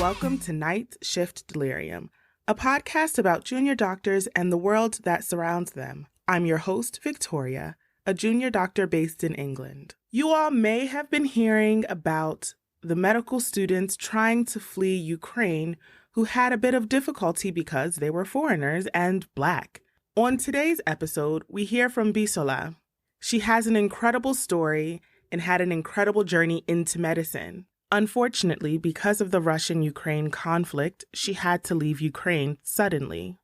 Welcome to Night Shift Delirium, a podcast about junior doctors and the world that surrounds them. I'm your host, Victoria, a junior doctor based in England. You all may have been hearing about the medical students trying to flee Ukraine who had a bit of difficulty because they were foreigners and Black. On today's episode, we hear from Bisola. She has an incredible story and had an incredible journey into medicine. Unfortunately, because of the Russian-Ukraine conflict, she had to leave Ukraine suddenly.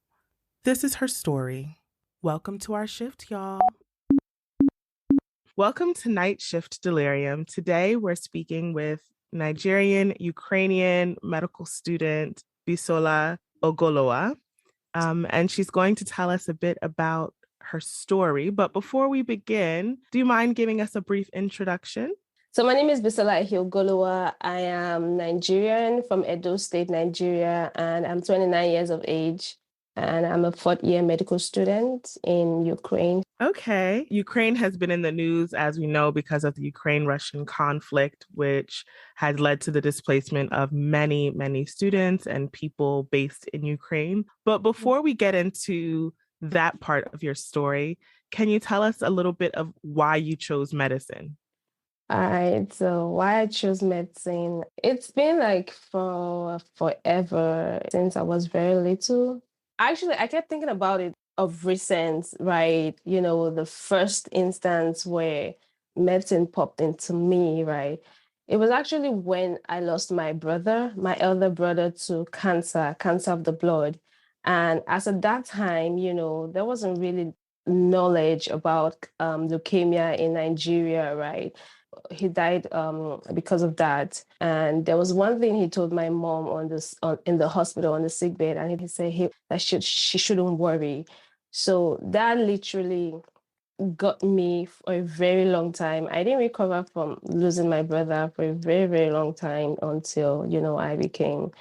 This is her story. Welcome to our shift, y'all. Welcome to Night Shift Delirium. Today, we're speaking with Nigerian, Ukrainian medical student Bisola Ogolowa, and she's going to tell us a bit about her story. But before we begin, do you mind giving us a brief introduction? So my name is Bisola Ogolowa. I am Nigerian from Edo State, Nigeria, and I'm 29 years of age. And I'm a fourth-year medical student in Ukraine. Okay. Ukraine has been in the news, as we know, because of the Ukraine-Russian conflict, which has led to the displacement of many, many students and people based in Ukraine. But before we get into that part of your story, can you tell us a little bit of why you chose medicine? All right, so why I chose medicine, it's been like for forever since I was very little. Actually, I kept thinking about it of recent, right? You know, the first instance where medicine popped into me, right? It was actually when I lost my brother, my elder brother, to cancer of the blood. And as at that time, you know, there wasn't really knowledge about leukemia in Nigeria, right? He died because of that. And there was one thing he told my mom in the hospital on the sick bed, and he said she shouldn't worry. So that literally got me for a very long time. I didn't recover from losing my brother for a very, very long time until, you know, I became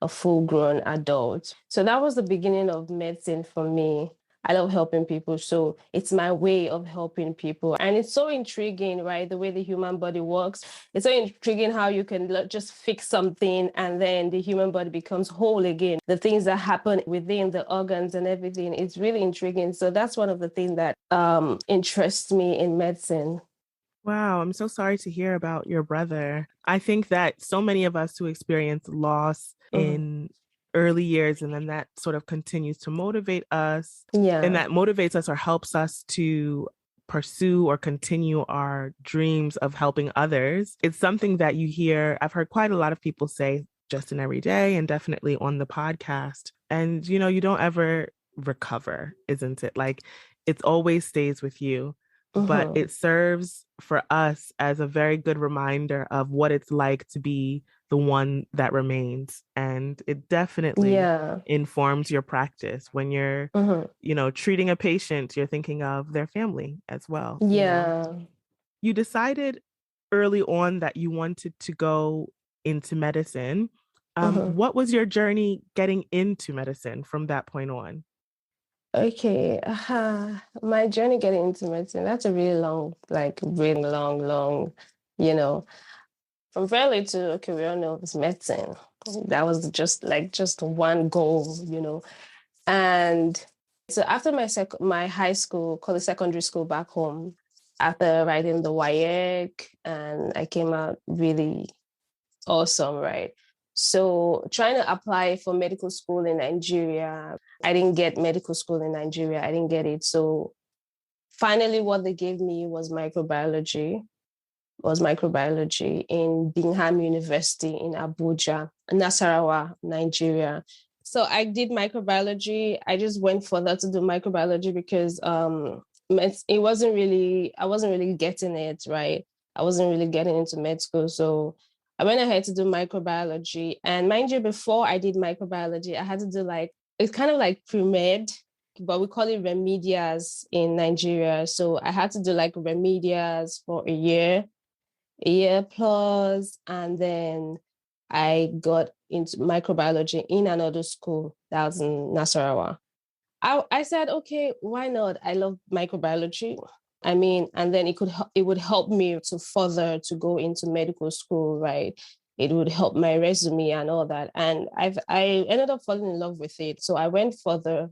a full-grown adult. So that was the beginning of medicine for me. I love helping people, so it's my way of helping people. And it's so intriguing, right? The way the human body works. It's so intriguing how you can just fix something and then the human body becomes whole again. The things that happen within the organs and everything, it's really intriguing. So that's one of the things that interests me in medicine. Wow, I'm so sorry to hear about your brother. I think that so many of us who experience loss in early years, and then that sort of continues to motivate us. Yeah. And that motivates us or helps us to pursue or continue our dreams of helping others. It's something that you hear, I've heard quite a lot of people say just in every day and definitely on the podcast. And, you know, you don't ever recover, isn't it? Like it always stays with you. But it serves for us as a very good reminder of what it's like to be the one that remains. And it definitely informs your practice. When you're, you know, treating a patient, you're thinking of their family as well. Yeah. You decided early on that you wanted to go into medicine. What was your journey getting into medicine from that point on? Okay, my journey getting into medicine, that's a really long, you know, from very little, okay, we all know it's medicine. That was just one goal, you know. And so after my high school, call it secondary school back home, after writing the WAEC, and I came out really awesome, right? So trying to apply for medical school in Nigeria, I didn't get medical school in Nigeria. I didn't get it. So finally, what they gave me was microbiology in Bingham University in Abuja, Nasarawa, Nigeria. So I did microbiology. I just went further to do microbiology because I wasn't really getting it, right? I wasn't really getting into med school. So I went ahead to do microbiology. And mind you, before I did microbiology, I had to do it's kind of like pre-med, but we call it remedias in Nigeria. So I had to do remedias for a year plus, and then I got into microbiology in another school that was in Nasarawa. I said, okay, why not? I love microbiology. I mean, and then it would help me to further to go into medical school, right? it would help my resume and all that. And I ended up falling in love with it. So I went further.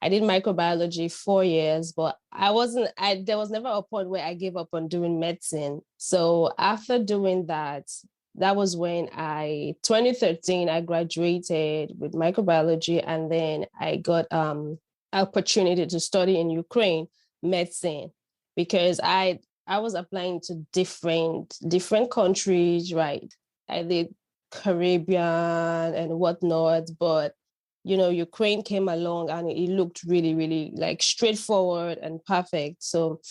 I did microbiology 4 years, but there was never a point where I gave up on doing medicine. So after doing that, that was when 2013, I graduated with microbiology, and then I got opportunity to study in Ukraine medicine, because I was applying to different countries, right? I did Caribbean and whatnot, but Ukraine came along and it looked really, really like straightforward and perfect. So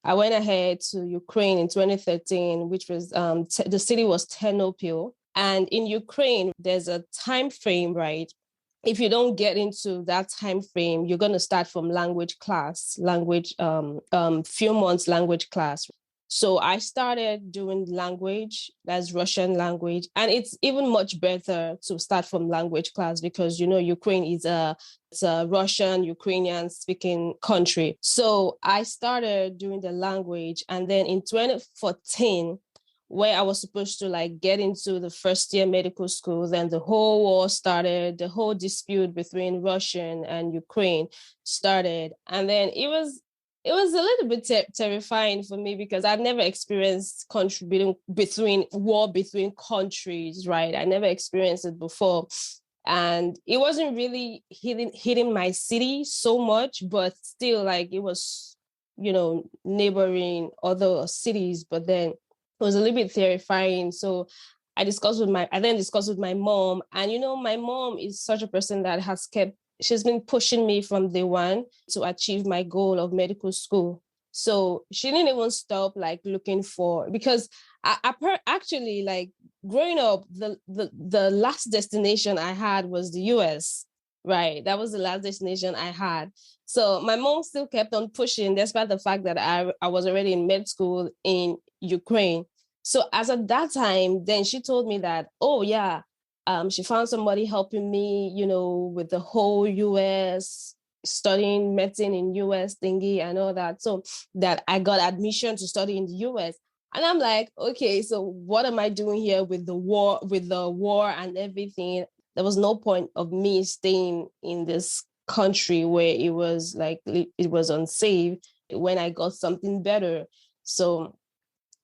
I went ahead to Ukraine in 2013, which was the city was Ternopil. And in Ukraine, there's a time frame, right? If you don't get into that time frame, you're going to start from few months language class. So I started doing language, that's Russian language. And it's even much better to start from language class because, Ukraine it's a Russian, Ukrainian speaking country. So I started doing the language. And then in 2014, where I was supposed to get into the first year medical school, then the whole war started, the whole dispute between Russian and Ukraine started. And then it was a little bit terrifying for me because I've never experienced war between countries, right? I never experienced it before. And it wasn't really hitting my city so much, but still it was, neighboring other cities, but then it was a little bit terrifying. So I then discussed with my mom, and my mom is such a person that she's been pushing me from day one to achieve my goal of medical school. So she didn't even stop looking for, because actually growing up, the last destination I had was the US, right? That was the last destination I had. So my mom still kept on pushing despite the fact that I was already in med school in Ukraine. So as of that time, then she told me that, oh yeah, she found somebody helping me, with the whole US, studying medicine in US thingy and all that. So that I got admission to study in the US. And I'm like, okay, so what am I doing here with the war and everything? There was no point of me staying in this country where it was unsafe when I got something better. So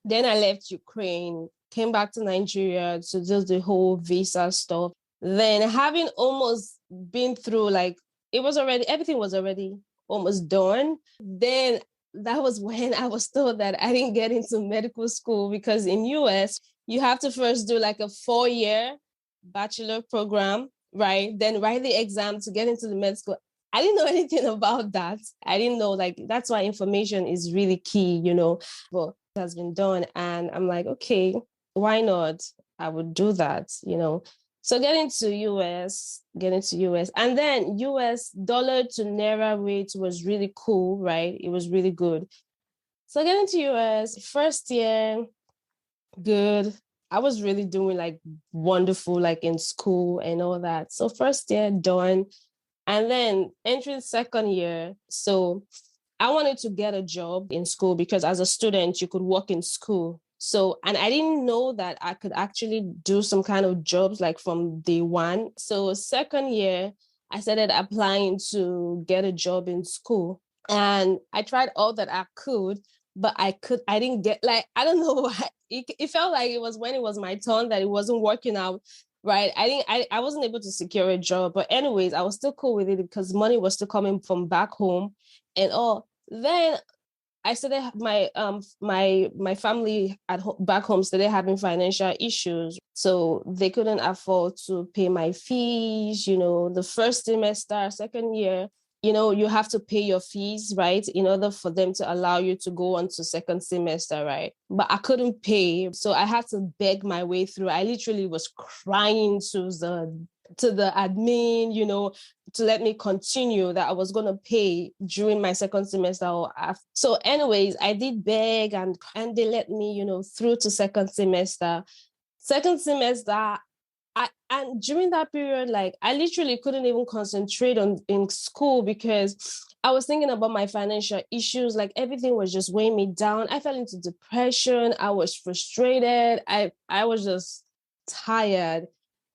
then I left Ukraine, came back to Nigeria to do the whole visa stuff. Then having almost been through everything was already almost done. Then that was when I was told that I didn't get into medical school, because in US, you have to first do a 4-year bachelor program, right? Then write the exam to get into the med school. I didn't know anything about that. I didn't know, that's why information is really key, but it has been done. And I'm like, okay, why not? I would do that, So getting to US. And then US dollar to Naira rate was really cool, right? It was really good. So getting to US, first year, good. I was really doing wonderful, in school and all that. So first year done. And then entering second year. So I wanted to get a job in school because as a student, you could work in school. So, and I didn't know that I could actually do some kind of jobs from day one. So second year, I started applying to get a job in school. And I tried all that I could, but I didn't get, I don't know why. It felt like it was when it was my turn that it wasn't working out. Right. I wasn't able to secure a job. But anyways, I was still cool with it because money was still coming from back home and all. Then I started my family back home started having financial issues. So they couldn't afford to pay my fees, the first semester, second year. You have to pay your fees, right, in order for them to allow you to go on to second semester, right? But I couldn't pay, so I had to beg my way through. I literally was crying to the admin, to let me continue, that I was going to pay during my second semester or after. So anyways, I did beg and they let me, through to second semester. Second semester, and during that period, I literally couldn't even concentrate in school because I was thinking about my financial issues. Everything was just weighing me down. I fell into depression. I was frustrated. I was just tired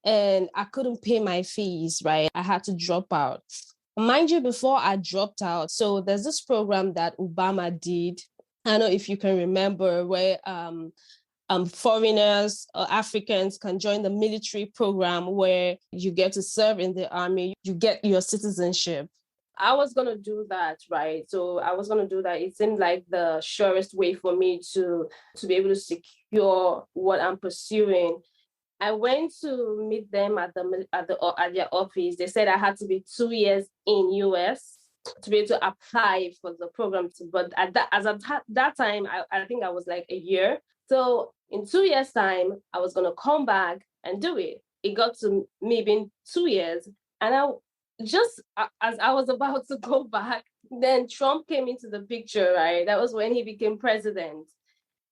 and I couldn't pay my fees, right? I had to drop out. Mind you, before I dropped out, so there's this program that Obama did. I don't know if you can remember, where foreigners or Africans can join the military program where you get to serve in the army, you get your citizenship. I was going to do that, right? So I was going to do that. It seemed like the surest way for me to be able to secure what I'm pursuing. I went to meet them at their office. They said I had to be 2 years in US to be able to apply for the program. But at that time, I think I was like a year. So in 2 years' time, I was going to come back and do it. It got to me being 2 years. And as I was about to go back, then Trump came into the picture, right? That was when he became president.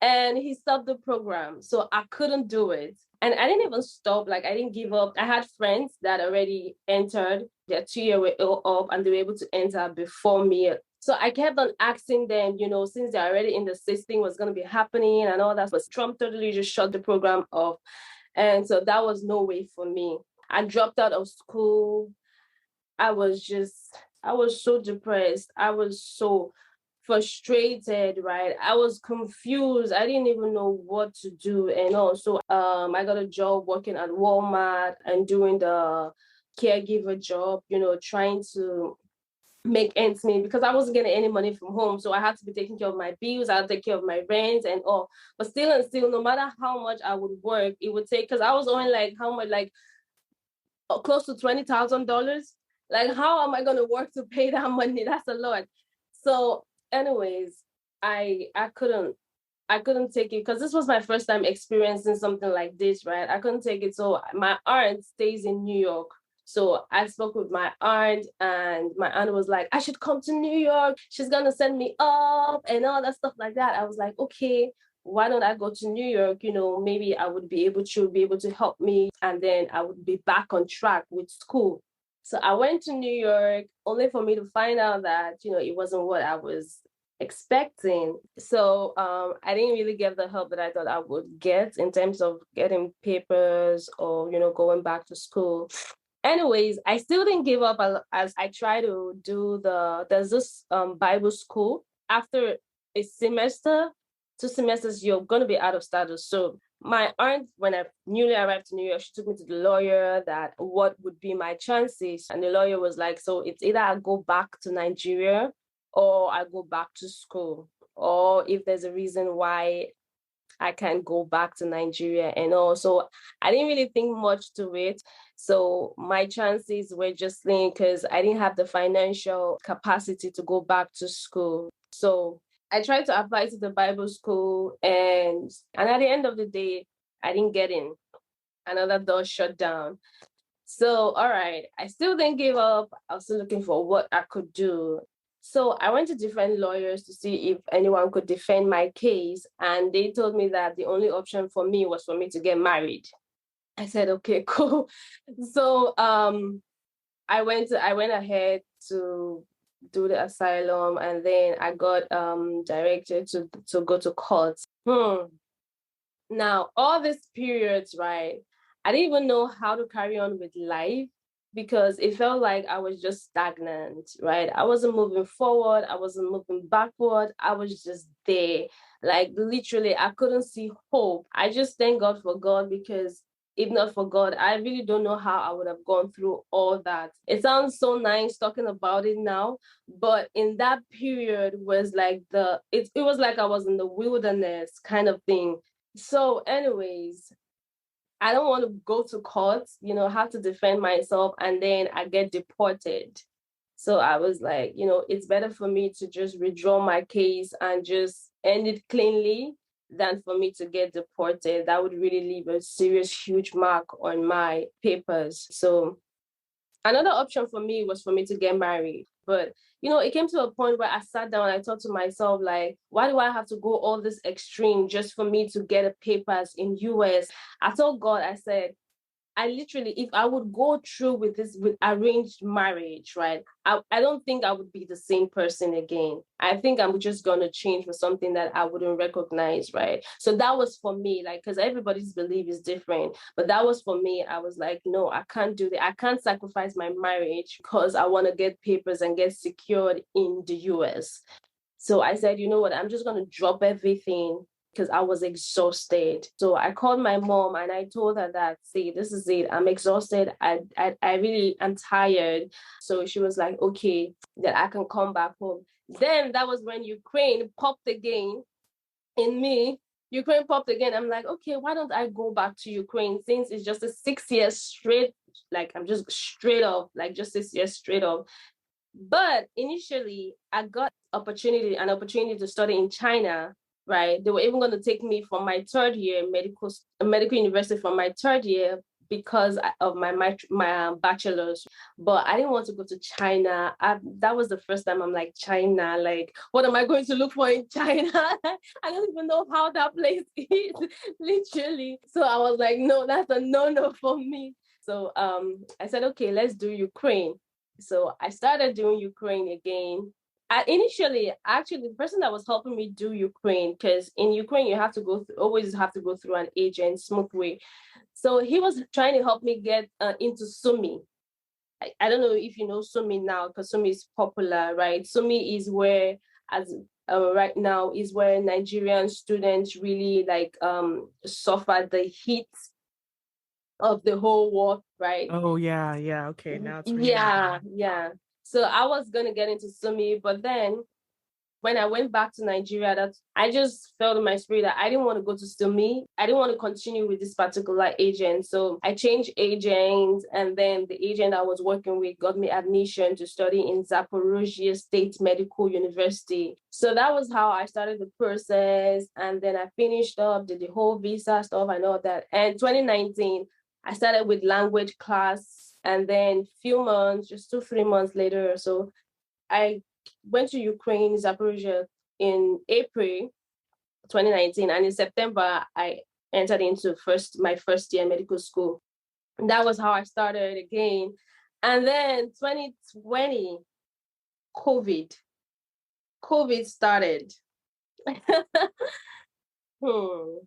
And he stopped the program. So I couldn't do it. And I didn't even stop. Like, I didn't give up. I had friends that already entered. Their 2 year were up and they were able to enter before me. So I kept on asking them, since they're already in the system, what's going to be happening and all that. But Trump totally just shut the program off. And so that was no way for me. I dropped out of school. I was so depressed. I was so frustrated, right? I was confused. I didn't even know what to do. And also, I got a job working at Walmart and doing the caregiver job, trying to make ends meet because I wasn't getting any money from home. So I had to be taking care of my bills. I had to take care of my rent and all. But still, no matter how much I would work, it would take, because I was owing close to $20,000. Like, how am I going to work to pay that money? That's a lot. So anyways, I couldn't take it because this was my first time experiencing something like this, right? I couldn't take it. So my aunt stays in New York. So I spoke with my aunt and my aunt was like, I should come to New York. She's going to send me up and all that stuff like that. I was like, okay, why don't I go to New York? Maybe I would be able to help me. And then I would be back on track with school. So I went to New York only for me to find out that, it wasn't what I was expecting. So I didn't really get the help that I thought I would get in terms of getting papers or, going back to school. Anyways, I still didn't give up as I tried to do there's this Bible school. After a semester, 2 semesters, you're going to be out of status. So my aunt, when I newly arrived to New York, she took me to the lawyer that what would be my chances. And the lawyer was like, so it's either I go back to Nigeria or I go back to school, or if there's a reason why I can't go back to Nigeria and all. So I didn't really think much to it. So my chances were just slim because I didn't have the financial capacity to go back to school. So I tried to apply to the Bible school and at the end of the day, I didn't get in. Another door shut down. So, all right, I still didn't give up. I was still looking for what I could do. So I went to different lawyers to see if anyone could defend my case. And they told me that the only option for me was for me to get married. I said, okay, cool. So I went ahead to do the asylum, and then I got directed to go to court. Now, all these periods, right, I didn't even know how to carry on with life because it felt like I was just stagnant, right? I wasn't moving forward. I wasn't moving backward. I was just there. Like, literally, I couldn't see hope. I just thank God for God because if not for God, I really don't know how I would have gone through all that. It sounds so nice talking about it now, but in that period was like it was like I was in the wilderness kind of thing. So anyways, I don't want to go to court, have to defend myself and then I get deported. So I was like, it's better for me to just withdraw my case and just end it cleanly than for me to get deported. That would really leave a serious, huge mark on my papers. So another option for me was for me to get married. But, it came to a point where I sat down and I thought to myself, like, why do I have to go all this extreme just for me to get a papers in US? I told God, I said, I literally, if I would go through with this, with arranged marriage, right, I don't think I would be the same person again. I think I'm just going to change for something that I wouldn't recognize, right? So that was for me, like, because everybody's belief is different. But that was for me. I was like, no, I can't do that. I can't sacrifice my marriage because I want to get papers and get secured in the US. So I said, you know what, I'm just going to drop everything because I was exhausted. So I called my mom and I told her that, see, this is it. I'm exhausted. I really am tired. So she was like, okay, that I can come back home. Then that was when Ukraine popped again in me. Ukraine popped again. I'm like, okay, why don't I go back to Ukraine since it's just a 6 years straight, like I'm just straight off, like just 6 years straight off. But initially, I got an opportunity to study in China, right? They were even going to take me from my third year medical university from my third year because of my bachelor's. But I didn't want to go to China. That was the first time I'm like, China, like, what am I going to look for in China? I don't even know how that place is, literally. So I was like, no, that's a no-no for me. So I said, okay, let's do Ukraine. So I started doing Ukraine again. Initially, actually, the person that was helping me do Ukraine, because in Ukraine you have to always have to go through an agent, smooth way. So he was trying to help me get into Sumi. I don't know if you know Sumi now, because Sumi is popular, right? Sumi is where, as right now, is where Nigerian students really like suffer the heat of the whole war, right? Oh, yeah, yeah. Okay, now it's ringing a Yeah, bell. yeah. So I was gonna get into Sumi, but then when I went back to Nigeria, that I just felt in my spirit that I didn't want to go to Sumi. I didn't want to continue with this particular agent. So I changed agents, and then the agent I was working with got me admission to study in Zaporozhye State Medical University. So that was how I started the process. And then I finished up, did the whole visa stuff and all that. And 2019, I started with language class. And then few months, just 2, 3 months later or so, I went to Ukraine, Zaporozhye in April 2019, and in September I entered into my first year medical school. And that was how I started again. And then 2020, COVID, COVID started. hmm.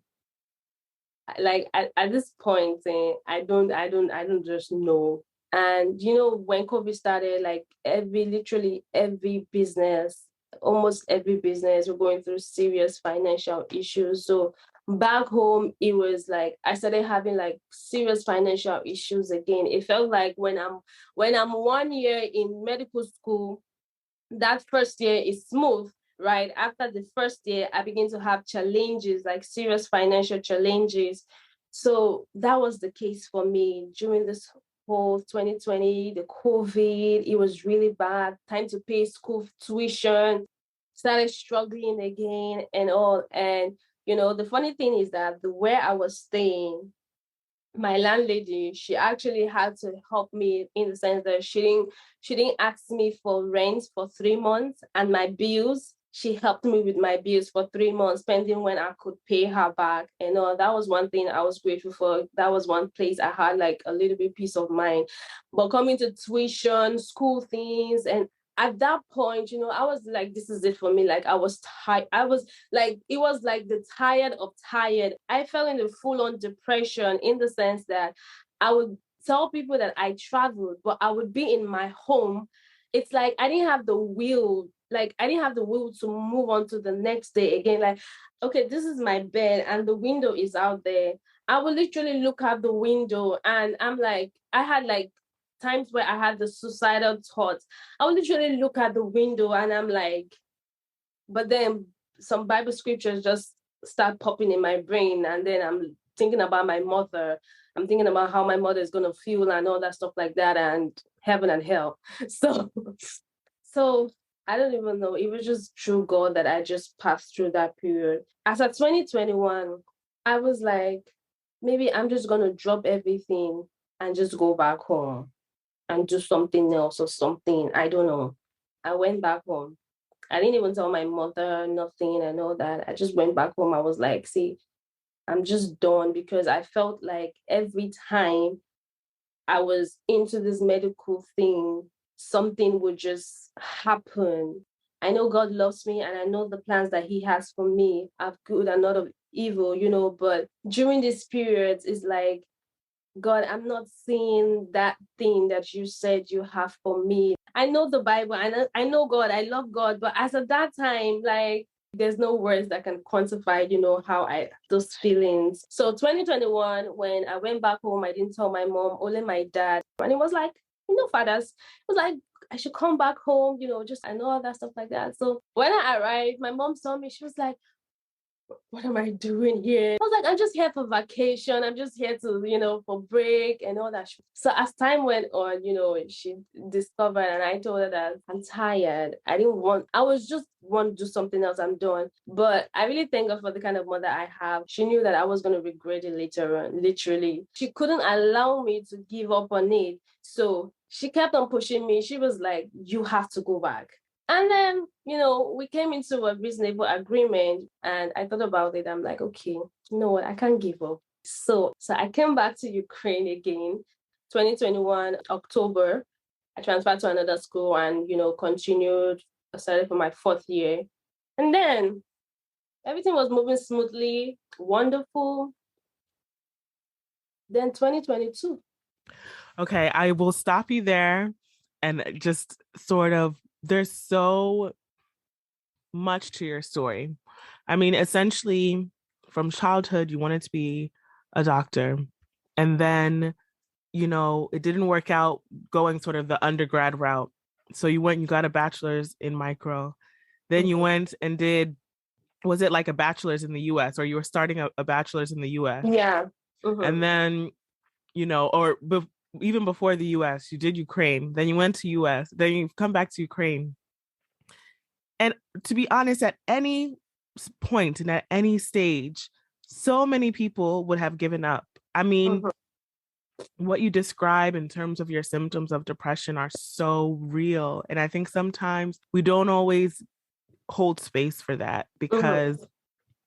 Like at this point, I don't just know. And when COVID started, like literally every business, almost every business, were going through serious financial issues. So back home, it was like I started having like serious financial issues again. It felt like when I'm 1 year in medical school, that first year is smooth, right? After the first year, I begin to have challenges, like serious financial challenges. So that was the case for me during this whole 2020, the COVID. It was really bad. Time to pay school tuition, started struggling again and all. And the funny thing is that where I was staying, my landlady, she actually had to help me in the sense that she didn't ask me for rent for 3 months, and my bills, she helped me with my bills for 3 months, pending when I could pay her back. And that was one thing I was grateful for. That was one place I had like a little bit peace of mind. But coming to tuition, school things, and at that point, I was like, this is it for me. Like I was tired. I was like, it was like the tired of tired. I fell into full-on depression in the sense that I would tell people that I traveled, but I would be in my home. It's like I didn't have the will. Like I didn't have the will to move on to the next day again. Like, okay, this is my bed and the window is out there. I would literally look out the window and I'm like, I had like times where I had the suicidal thoughts. I would literally look at the window and I'm like, but then some Bible scriptures just start popping in my brain. And then I'm thinking about my mother. I'm thinking about how my mother is going to feel and all that stuff like that, and heaven and hell. So I don't even know. It was just through God that I just passed through that period. As of 2021, I was like, maybe I'm just going to drop everything and just go back home and do something else or something. I don't know. I went back home. I didn't even tell my mother nothing and all that. I just went back home. I was like, see, I'm just done, because I felt like every time I was into this medical thing, something would just happen. I know God loves me and I know the plans that He has for me are good and not of evil, but during this period, it's like, God, I'm not seeing that thing that you said you have for me. I know the Bible, I know God, I love God, but as of that time, like, there's no words that can quantify, how those feelings. So 2021, when I went back home, I didn't tell my mom, only my dad. And it was like, fathers, it was like, I should come back home, just, I know all that stuff like that. So when I arrived, my mom saw me, she was like, what am I doing here? I was like, I'm just here for vacation. I'm just here to, for break and all that. So as time went on, she discovered, and I told her that I'm tired. I was just want to do something else. I'm done. But I really thank God for the kind of mother I have. She knew that I was going to regret it later on, literally. She couldn't allow me to give up on it. So she kept on pushing me. She was like, you have to go back. And then, we came into a reasonable agreement, and I thought about it. I'm like, okay, you know what? I can't give up. So I came back to Ukraine again, 2021, October. I transferred to another school and, continued, started for my 4th year. And then everything was moving smoothly, wonderful. Then 2022. Okay, I will stop you there and just sort of, there's so much to your story. I mean, essentially, from childhood, you wanted to be a doctor. And then, it didn't work out going sort of the undergrad route. So you got a bachelor's in micro. Then you went and did, was it like a bachelor's in the US, or you were starting a bachelor's in the US? Yeah. And then, even before the US, you did Ukraine, then you went to US, then you've come back to Ukraine. And to be honest, at any point and at any stage, so many people would have given up. I mean, what you describe in terms of your symptoms of depression are so real. And I think sometimes we don't always hold space for that because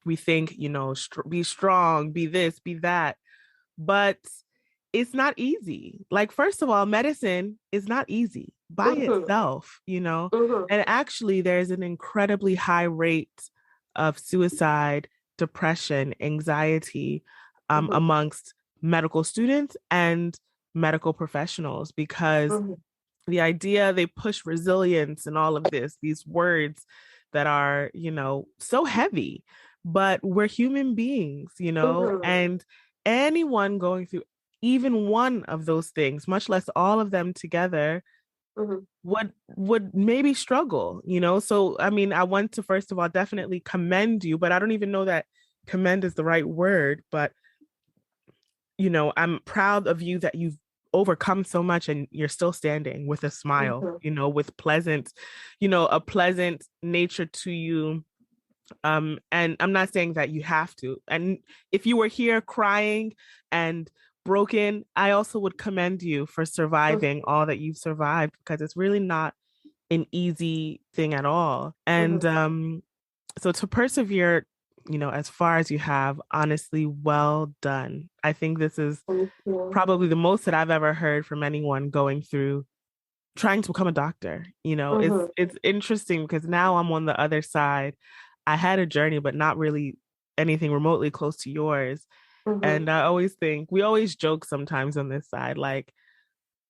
we think, be strong, be this, be that. But it's not easy. Like, first of all, medicine is not easy by itself, and actually there's an incredibly high rate of suicide, depression, anxiety amongst medical students and medical professionals because the idea they push resilience and all of this, these words that are, so heavy, but we're human beings, and anyone going through even one of those things, much less all of them together, would maybe struggle, So, I mean, I want to, first of all, definitely commend you, but I don't even know that commend is the right word, but, I'm proud of you that you've overcome so much and you're still standing with a smile, with pleasant, a pleasant nature to you. And I'm not saying that you have to. And if you were here crying and broken, I also would commend you for surviving all that you've survived because it's really not an easy thing at all. And so to persevere, as far as you have, honestly, well done. I think this is probably the most that I've ever heard from anyone going through trying to become a doctor. It's interesting because now I'm on the other side. I had a journey, but not really anything remotely close to yours. And I always think, we always joke sometimes on this side, like,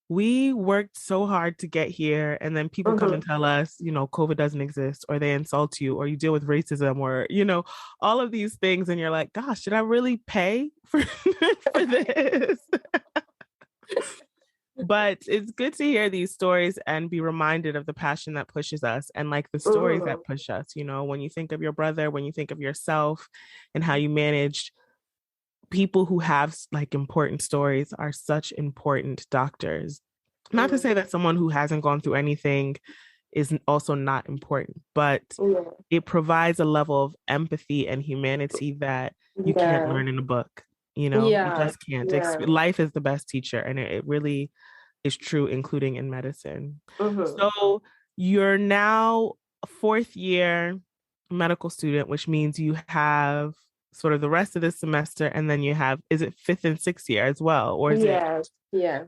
we worked so hard to get here, and then people come and tell us, COVID doesn't exist, or they insult you, or you deal with racism, or, all of these things. And you're like, gosh, should I really pay for, for this? But it's good to hear these stories and be reminded of the passion that pushes us and like the stories that push us. When you think of your brother, when you think of yourself and how you managed, people who have like important stories are such important doctors. Not to say that someone who hasn't gone through anything is also not important, but it provides a level of empathy and humanity that you can't learn in a book. You just can't. Life is the best teacher, and it really is true, including in medicine. So you're now a 4th year medical student, which means you have sort of the rest of this semester, and then you have, is it 5th and 6th year as well, or is it? Yeah.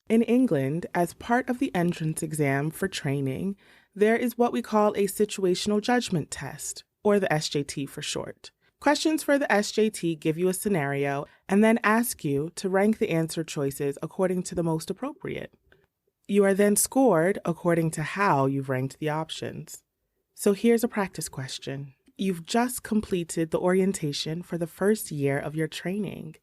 In England, as part of the entrance exam for training, there is what we call a situational judgment test, or the SJT for short. Questions for the SJT give you a scenario and then ask you to rank the answer choices according to the most appropriate. You are then scored according to how you've ranked the options. So here's a practice question. You've just completed the orientation for the first year of your training.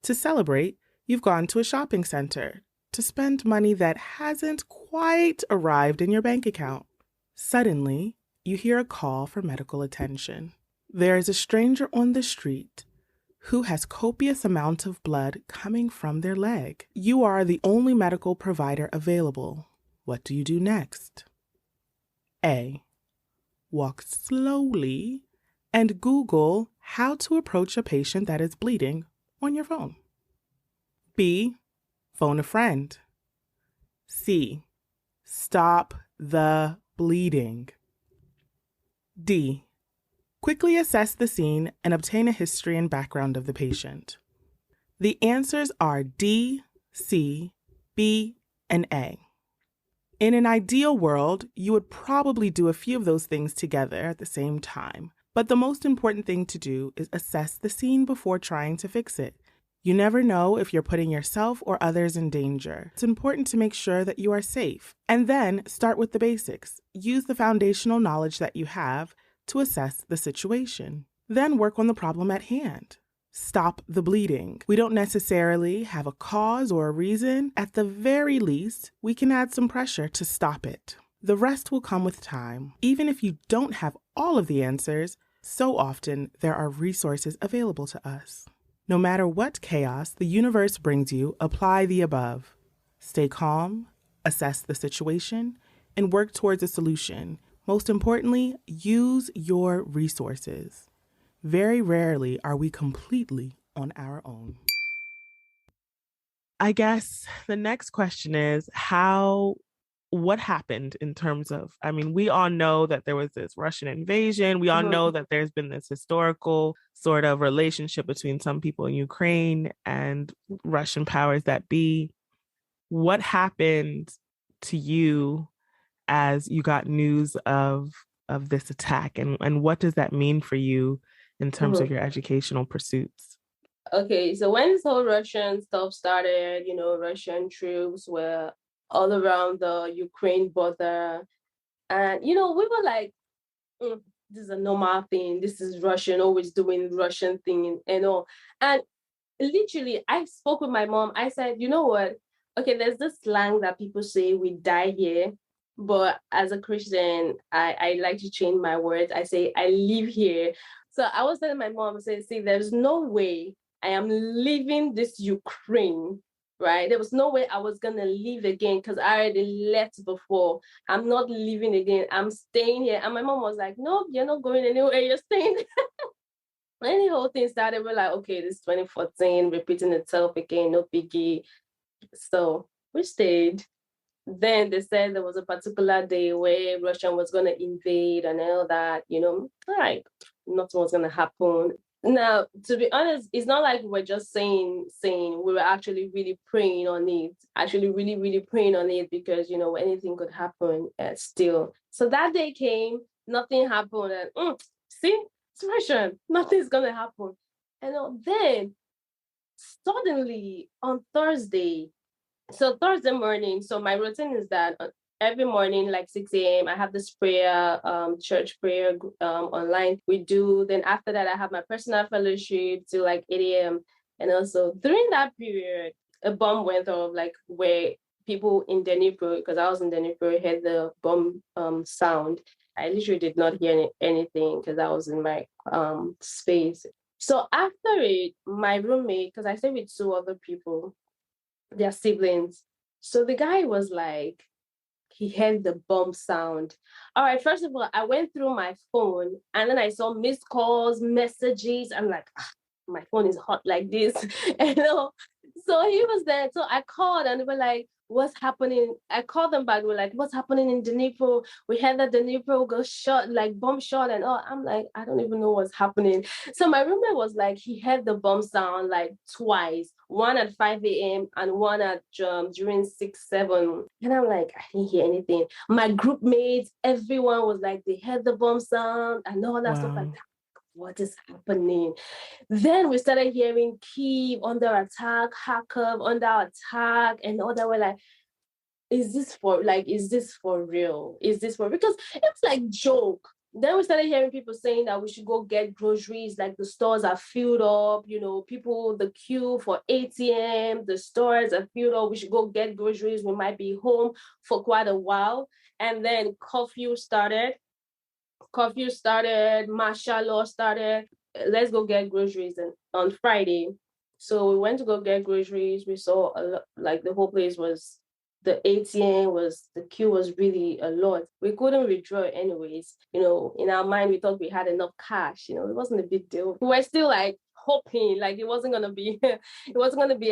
To celebrate, you've gone to a shopping center to spend money that hasn't quite arrived in your bank account. Suddenly, you hear a call for medical attention. There is a stranger on the street who has copious amount of blood coming from their leg. You are the only medical provider available. What do you do next? A. Walk slowly and Google how to approach a patient that is bleeding on your phone. B. Phone a friend. C. Stop the bleeding. D. Quickly assess the scene and obtain a history and background of the patient. The answers are D, C, B, and A. In an ideal world, you would probably do a few of those things together at the same time. But the most important thing to do is assess the scene before trying to fix it. You never know if you're putting yourself or others in danger. It's important to make sure that you are safe. And then start with the basics. Use the foundational knowledge that you have to assess the situation. Then work on the problem at hand. Stop the bleeding. We don't necessarily have a cause or a reason. At the very least, we can add some pressure to stop it. The rest will come with time. Even if you don't have all of the answers, so often there are resources available to us. No matter what chaos the universe brings you, apply the above. Stay calm, assess the situation, and work towards a solution. Most importantly, use your resources. Very rarely are we completely on our own. I guess the next question is what happened in terms of, we all know that there was this Russian invasion. We all know that there's been this historical sort of relationship between some people in Ukraine and Russian powers that be. What happened to you as you got news of this attack, and what does that mean for you in terms of your educational pursuits? Okay, so when this whole Russian stuff started, Russian troops were all around the Ukraine border. And, we were like, this is a normal thing. This is Russian, always doing Russian thing and all. And literally, I spoke with my mom. I said, you know what? Okay, there's this slang that people say, we die here. But as a Christian, I like to change my words. I say, I live here. So I was telling my mom, I said, see, there's no way I am leaving this Ukraine, right? There was no way I was going to leave again because I already left before. I'm not leaving again. I'm staying here. And my mom was like, no, you're not going anywhere. You're staying. When the whole thing started, we're like, okay, this is 2014, repeating itself again, no biggie. So we stayed. Then they said there was a particular day where Russia was going to invade and all that, like nothing was going to happen. Now, to be honest, it's not like we're just saying, we were actually really praying on it, actually really, really praying on it because, anything could happen still. So that day came, nothing happened. And see, it's Russian, nothing's going to happen. And then suddenly on Thursday morning, so my routine is that every morning, like 6 a.m., I have this prayer, church prayer online we do. Then after that, I have my personal fellowship till like 8 a.m. And also during that period, a bomb went off, like where people in Dnipro, because I was in Dnipro, heard the bomb sound. I literally did not hear anything because I was in my space. So after it, my roommate, because I stayed with 2 other people, their siblings. So the guy was like, he heard the bomb sound. All right, first of all, I went through my phone and then I saw missed calls, messages. I'm like, my phone is hot like this. So he was there. So I called and they were like, what's happening? I called them back. We're like, what's happening in Dnipro? We heard that Dnipro got shot, like bomb shot and all. I'm like, I don't even know what's happening. So my roommate was like, he heard the bomb sound like twice, one at 5 a.m. and one at during 6, 7. And I'm like, I didn't hear anything. My group mates, everyone was like, they heard the bomb sound and all that stuff like that. What is happening? Then we started hearing Kyiv under attack, Kharkov under attack, and all that. We're like, is this for real? Is this for, because it's like joke. Then we started hearing people saying that we should go get groceries, like the stores are filled up, people, the queue for ATM, the stores are filled up, we should go get groceries, we might be home for quite a while. And then curfew started, martial law started, let's go get groceries on Friday. So we went to go get groceries. We saw like the whole place was, the ATM was, the queue was really a lot. We couldn't withdraw anyways. In our mind, we thought we had enough cash. It wasn't a big deal. We were still like hoping like it wasn't gonna be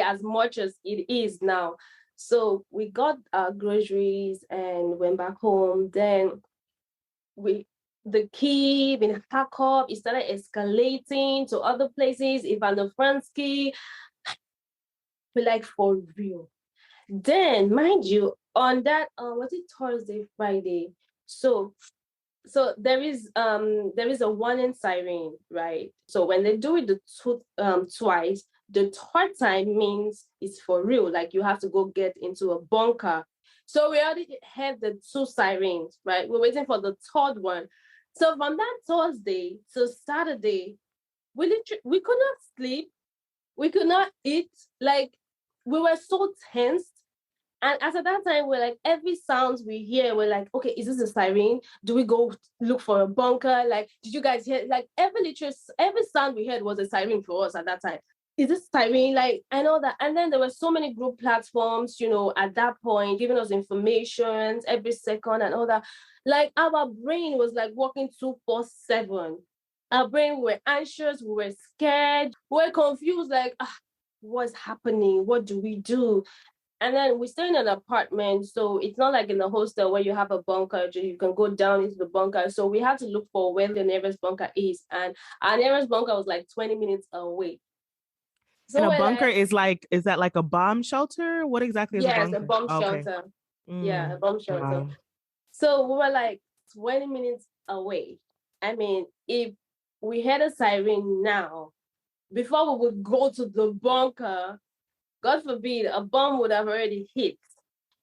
as much as it is now. So we got our groceries and went back home. Then the Kyiv in Kharkov, it started escalating to other places, Ivano-Fransky. We're like, for real. Then, mind you, on that, was it Thursday, Friday? So there is a warning siren, right? So when they do it twice, the third time means it's for real. Like you have to go get into a bunker. So we already had the 2 sirens, right? We're waiting for the third one. So from that Thursday to Saturday, we could not sleep, we could not eat. Like we were so tense. And as at that time, we're like, every sound we hear, we're like, okay, is this a siren? Do we go look for a bunker? Like, did you guys hear? Like every sound we heard was a siren for us at that time. Is this siren? Like, I know that. And then there were so many group platforms, at that point, giving us information every second and all that. Like our brain was like working 24/7. Our brain, we were anxious, we were scared, we were confused, like, what's happening? What do we do? And then we stay in an apartment, so it's not like in a hostel where you have a bunker, you can go down into the bunker. So we had to look for where the nearest bunker is. And our nearest bunker was like 20 minutes away. So and a bunker is that like a bomb shelter? What exactly is a bunker? Yes, a bomb shelter. Yeah, a bomb shelter. Wow. So we were like 20 minutes away. I mean, if we had a siren now, before we would go to the bunker, God forbid, a bomb would have already hit.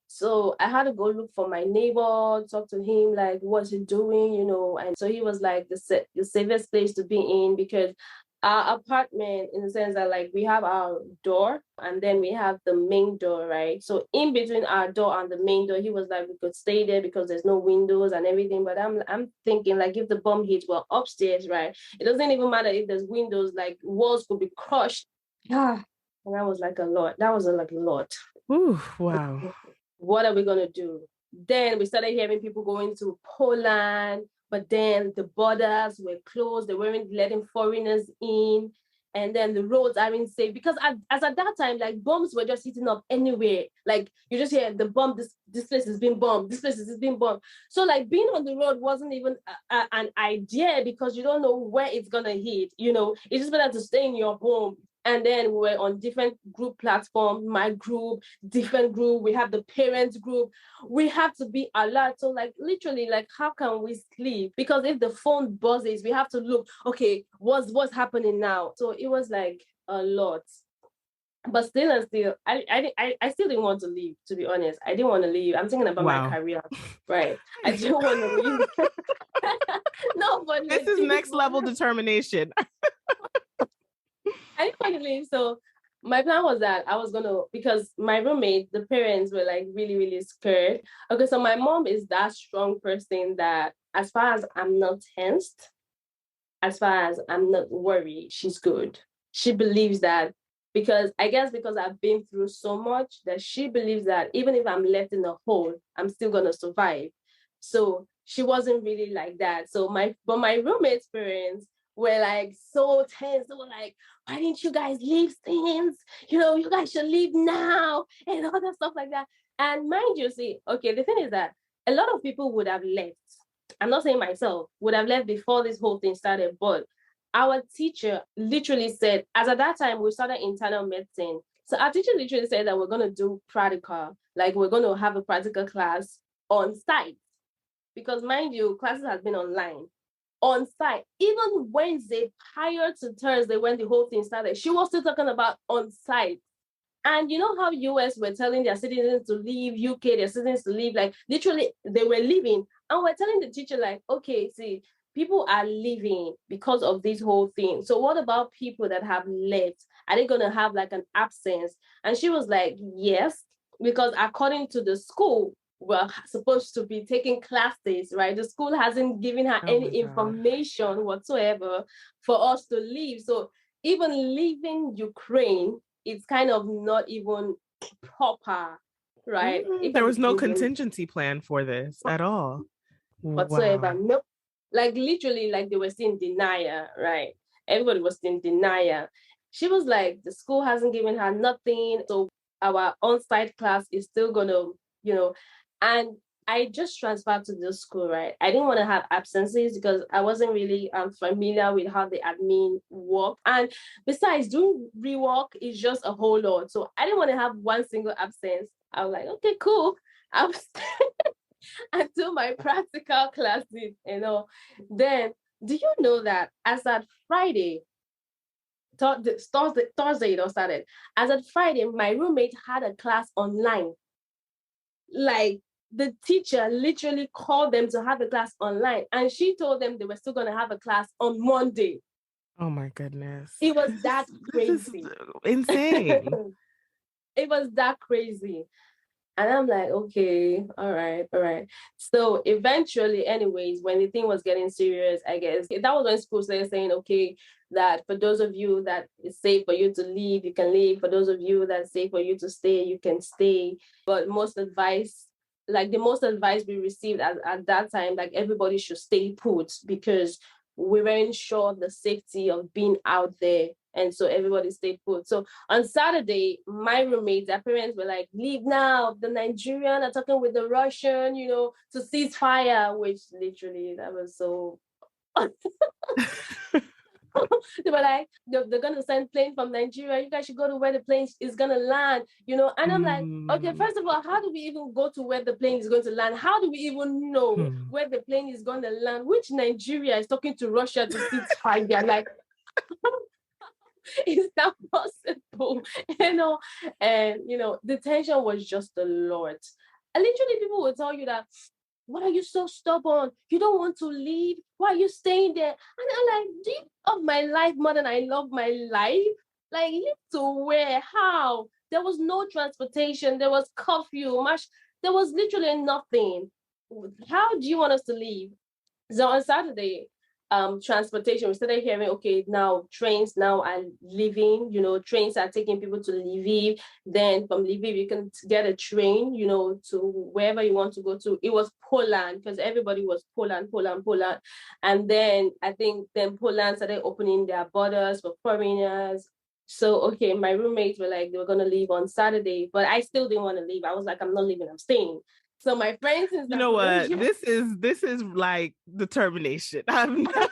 So I had to go look for my neighbor, talk to him, like, what's he doing, And so he was like the safest place to be in, because our apartment, in the sense that like we have our door and then we have the main door, right? So in between our door and the main door, he was like, we could stay there because there's no windows and everything. But I'm thinking, like, if the bomb hits, well, upstairs, right? It doesn't even matter if there's windows, like walls could be crushed. Yeah. And that was like a lot. That was like a lot. Ooh, wow. What are we going to do? Then we started hearing people going to Poland, but then the borders were closed. They weren't letting foreigners in. And then the roads aren't safe, because as at that time, like bombs were just hitting up anywhere. Like you just hear the bomb, this place is being bombed, this place is being bombed. So like being on the road wasn't even an idea, because you don't know where it's going to hit. It's just better to stay in your home. And then we were on different group platforms, my group, different group. We have the parents group. We have to be alert. So like literally, like how can we sleep? Because if the phone buzzes, we have to look, okay, what's happening now? So it was like a lot. But still, I still didn't want to leave, to be honest. I didn't want to leave. I'm thinking about my career, right? I didn't want to leave. No, but this is next level determination. I didn't want to leave. So my plan was that I was going to, because my roommate, the parents were like really, really scared. Okay, so my mom is that strong person that as far as I'm not tensed, as far as I'm not worried, she's good. She believes that, because I've been through so much, that she believes that even if I'm left in a hole, I'm still going to survive. So she wasn't really like that. So my roommate's parents were like so tense. They were like, why didn't you guys leave things? You guys should leave now, and all that stuff like that. And mind you, see, okay, the thing is that a lot of people would have left. I'm not saying myself, would have left before this whole thing started, but our teacher literally said, as at that time, we started internal medicine. So our teacher literally said that we're going to do practical, like we're going to have a practical class on site. Because mind you, classes has been online. On site, even Wednesday, prior to Thursday, when the whole thing started, she was still talking about on site. And you know how US were telling their citizens to leave, UK, their citizens to leave, like literally they were leaving. And we're telling the teacher, like, okay, see, people are leaving because of this whole thing. So what about people that have left? Are they gonna have like an absence? And she was like, yes, because according to the school, we're supposed to be taking classes, right? The school hasn't given her any information whatsoever for us to leave. So even leaving Ukraine, it's kind of not even proper, right? There was no contingency plan for this at all. Whatsoever. Wow. Nope. Like literally, like they were still in denial, right? Everybody was in denial. She was like, the school hasn't given her nothing. So our on-site class is still gonna, and I just transferred to this school, right? I didn't want to have absences because I wasn't really familiar with how the admin work. And besides, doing rework is just a whole lot. So I didn't want to have one single absence. I was like, okay, cool. I was and do my practical classes. Then, do you know that as at Friday, Thursday it all started. As at Friday, my roommate had a class online. Like the teacher literally called them to have a class online, and she told them they were still going to have a class on Monday. Oh my goodness. It was that crazy. This is insane. It was that crazy. And I'm like, okay, all right. So eventually, anyways, when the thing was getting serious, I guess that was when school started saying, okay, that for those of you that it's safe for you to leave, you can leave. For those of you that's safe for you to stay, you can stay. But the most advice we received at that time, like everybody should stay put because we weren't sure of the safety of being out there. And so everybody stayed put. So on Saturday, my roommates, their parents were like, leave now. The Nigerian are talking with the Russian, to cease fire, which literally that was so. They were like, they're going to send plane from Nigeria. You guys should go to where the plane is going to land, And I'm like, okay, first of all, how do we even go to where the plane is going to land? How do we even know where the plane is going to land? Which Nigeria is talking to Russia to cease fire? Like, is that possible? And the tension was just a lot. And literally people will tell you that, why are you so stubborn? You don't want to leave. Why are you staying there? And I'm like, do you love my life more than I love my life? Like, live to where? How? There was no transportation. There was curfew. There was literally nothing. How do you want us to leave? So on Saturday, transportation, we started hearing, okay, now trains now are leaving, trains are taking people to Lviv. Then from Lviv, you can get a train, to wherever you want to go to. It was Poland because everybody was Poland. And then I think then Poland started opening their borders for foreigners. So, okay, my roommates were like, they were going to leave on Saturday, but I still didn't want to leave. I was like, I'm not leaving, I'm staying. So my friends is you know what? This is like determination. I'm not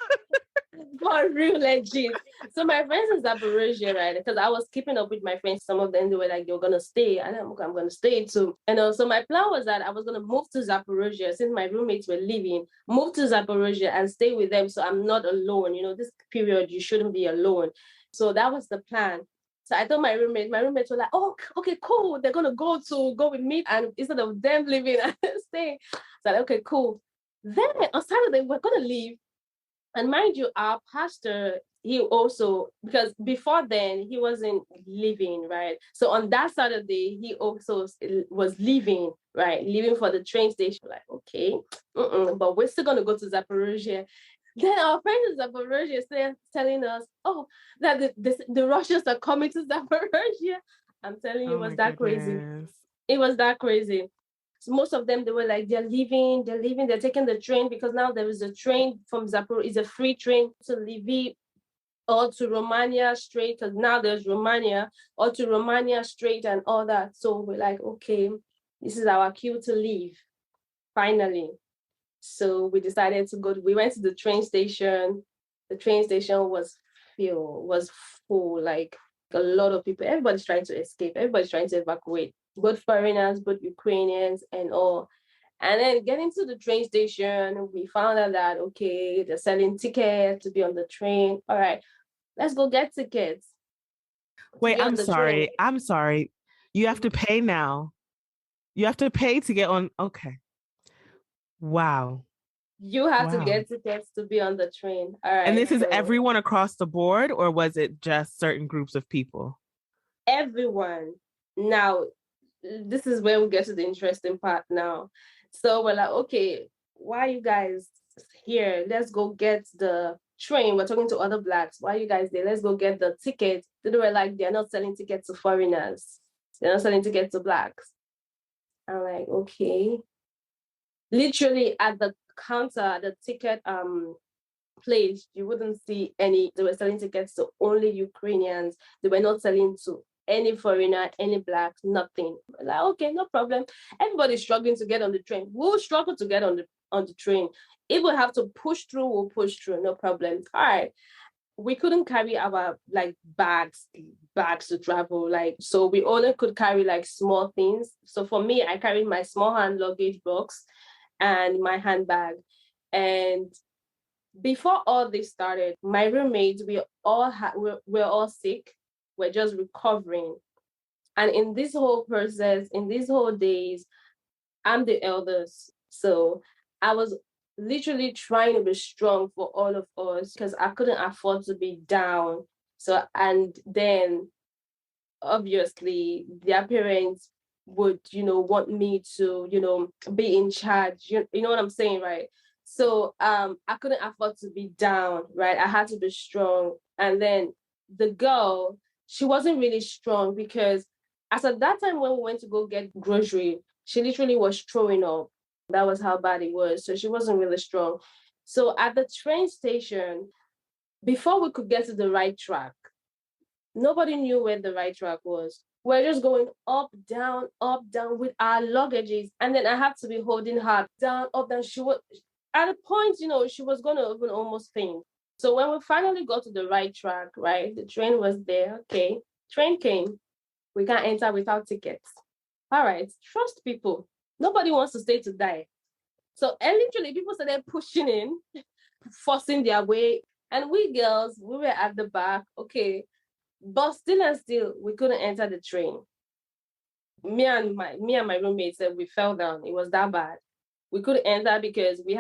for real, legit. So my friends in Zaporozhye, right? Because I was keeping up with my friends. Some of them they were like, "You're gonna stay," and I'm gonna stay too. And so my plan was that I was gonna move to Zaporozhye since my roommates were leaving. Move to Zaporozhye and stay with them, so I'm not alone. This period you shouldn't be alone. So that was the plan. So I told my roommates were like, oh, okay, cool. They're going to go with me. And instead of them leaving and staying, so like, okay, cool. Then on Saturday, we're going to leave. And mind you, our pastor, he also, because before then, he wasn't leaving, right? So on that Saturday, he also was leaving, right? Leaving for the train station. Like, okay, but we're still going to go to Zaporozhye. Then our friends in Zaporozhye started telling us, oh, that the Russians are coming to Zaporozhye. I'm telling you, it was that crazy. It was that crazy. So most of them, they were like, they're leaving, they're taking the train because now there is a train from Zaporozhye, it's a free train to Lviv or to Romania straight, because now there's Romania, or to Romania straight and all that. So we're like, okay. This is our cue to leave, finally. So we decided to go. We went to the train station. The train station was full, like a lot of people. Everybody's trying to escape. Everybody's trying to evacuate, both foreigners, both Ukrainians, and all. And then getting to the train station, we found out that, okay, they're selling tickets to be on the train. All right, let's go get tickets. Wait, I'm sorry. I'm sorry. You have to pay now. You have to pay to get on. Okay. Wow. You have to get tickets to be on the train. All right. And this is everyone across the board, or was it just certain groups of people? Everyone. Now, this is where we get to the interesting part now. So we're like, okay, why are you guys here? Let's go get the train. We're talking to other Blacks. Why are you guys there? Let's go get the tickets. They were like, they're not selling tickets to foreigners. They're not selling tickets to Blacks. I'm like, okay. Literally at the counter, the ticket place, you wouldn't see any. They were selling tickets to only Ukrainians. They were not selling to any foreigner, any Black, nothing. Like, okay, no problem. Everybody's struggling to get on the train. We'll struggle to get on the train. If we have to push through, we'll push through, no problem. All right. We couldn't carry our like bags to travel. Like, so we only could carry like small things. So for me, I carried my small hand luggage box and my handbag. And before all this started, my roommates, we're all sick. We're just recovering. And in this whole process, in these whole days, I'm the eldest. So I was literally trying to be strong for all of us because I couldn't afford to be down. So, and then obviously their parents would, want me to, be in charge. You know what I'm saying, right? So I couldn't afford to be down, right? I had to be strong. And then the girl, she wasn't really strong because as at that time when we went to go get grocery, she literally was throwing up. That was how bad it was. So she wasn't really strong. So at the train station, before we could get to the right track, nobody knew where the right track was. We're just going up, down with our luggages. And then I had to be holding her down, up, down. She was, at a point, she was going to even almost faint. So when we finally got to the right track, right, the train was there. Okay, train came. We can't enter without tickets. All right, trust people. Nobody wants to stay to die. So and literally people started pushing in, forcing their way. And we girls, we were at the back. Okay, but still and still, we couldn't enter the train. Me and my roommate said we fell down. It was that bad. We couldn't enter because we